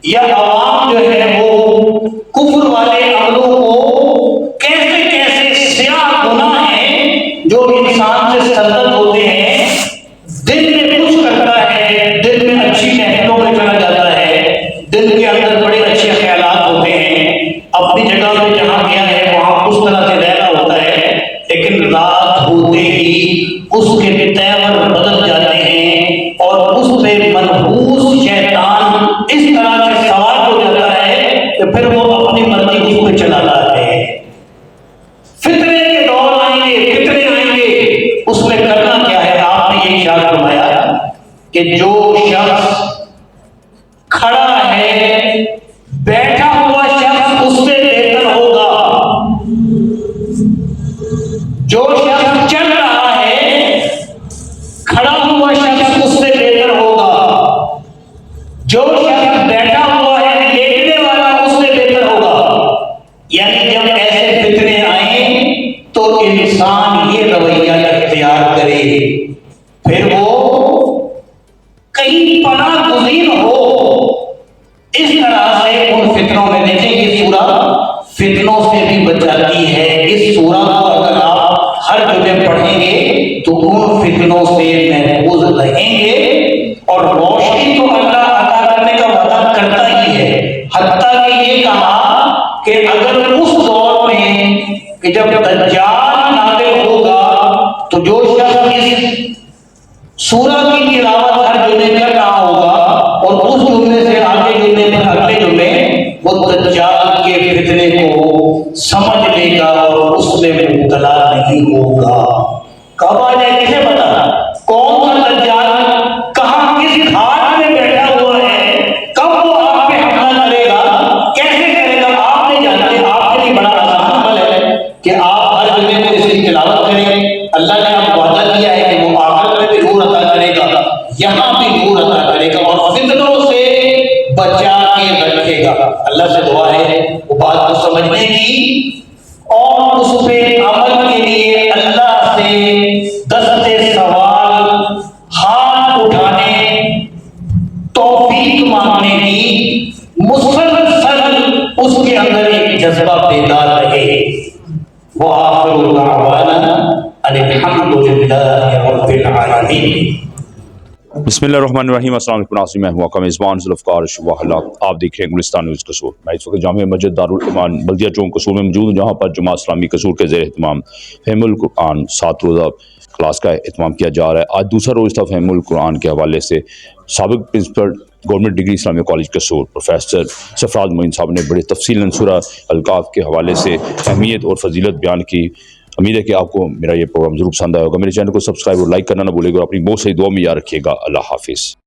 یا عوام جو ہے وہ کفر والے عملوں کو کیسے کیسے سیاہ گناہ ہیں جو انسان سے سرزد ہوتے ہیں، دل میں کچھ کرتا ہے، دل میں اچھی محفلوں میں چلا جاتا ہے، دل کے اندر بڑے اچھے خیالات ہوتے ہیں، اپنی جگہ پہ جہاں گیا ہے وہاں اس طرح سے رہنا ہوتا ہے، لیکن رات ہوتے ہی اس کے تیور بدل جاتے ہیں اور اس پہ منحوس شیطان اس طرح سے سوار ہو جاتا ہے کہ پھر وہ اپنی مرضی اس پہ چلاتا ہے۔ فتنے کے دور آئیں گے، فتنے آئیں گے، اس میں کرنا کیا ہے؟ آپ نے یہ ارشاد فرمایا کہ جو شخص کھڑا ہے، بیٹھا ہوا شخص اس سے بہتر ہوگا، جو شخص چل رہا ہے کھڑا ہوا شخص اس سے بہتر ہوگا، جو شخص بیٹھا ہوا ہے لیٹنے والا اس سے بہتر ہوگا۔ یعنی جب ایسے فتنے آئیں تو انسان یہ رویہ اختیار کرے، پھر وہ کہیں پناہ گزین ہو، اس طرح سے ان فتنوں میں دیکھیں یہ سورہ فتنوں سے بھی بچاتی ہے۔ اس سورہ کو اگر آپ ہر جگہ پڑھیں گے تو ان فتنوں سے محفوظ رہیں گے، اور روشنی تو اللہ عطا کرنے کا وعدہ کرتا ہی ہے، حتیٰ کہ یہ کہا کہ اگر اس دور میں کہ جب دجال نازل ہوگا تو جو شخص اس سورہ کی تلاوت ہر جمعے کر رہا ہوگا اور اس جمعے سے آگے جمعے پر اگلے جمعے وہ دجال کے فتنے کو سمجھ لے گا اور اس میں مبتلا نہیں ہوگا۔ کب آ جائے کسے پتا؟ کون سا دجال کہاں کس گھاٹ میں بیٹھا ہوا ہے، کب وہ آپ پہ حملہ کرے گا، کیسے کرے گا، آپ نہیں جانتے۔ آپ کے لیے بڑا آسان عمل ہے کہ آپ ہر جمعے کو اس کی تلاوت کریں، اللہ نے آپ کو وعدہ کیا ہے کہ وہ آخرت میں بھی نور عطا کرے گا، یہاں بھی نور عطا کرے گا اور فتنوں سے بچا کے رکھے گا۔ اللہ سے دعا ہے وہ بات کو سمجھنے کی اور اس پہ عمل کے لیے اللہ سے دستے سوال ہاتھ اٹھانے، توفیق مانگنے کی مسلسل اس کے اندر ایک جذبہ بیدار رہے۔ وآخر دعوانا ان الحمد للہ رب العالمین۔
بسم اللہ الرحمن الرحیم۔ السلام علیکم ناظرین، میں ہوں آپ کا میزبان ذوالفقار شواح حق، آپ دیکھ رہے ہیں گلستان نیوز قصور۔ میں اس وقت جامع مسجد دارالایمان بلدیہ چوک قصور میں موجود ہوں، جہاں پر جماعت اسلامی قصور کے زیر اہتمام فہم القرآن 7 روزہ کلاس کا اہتمام کیا جا رہا ہے۔ آج دوسرا روز تھا فہم القرآن کے حوالے سے۔ سابق پرنسپل گورنمنٹ ڈگری اسلامیہ کالج قصور پروفیسر سرفراز معین صاحب نے بڑے تفصیلاً سورہ الکاف کے حوالے سے اہمیت اور فضیلت بیان کی۔ امید ہے کہ آپ کو میرا یہ پروگرام ضرور پسند آئے ہوگا۔ میرے چینل کو سبسکرائب اور لائک کرنا نہ بھولے گا، اپنی بہت سی دعا میں یاد رکھیے گا۔ اللہ حافظ۔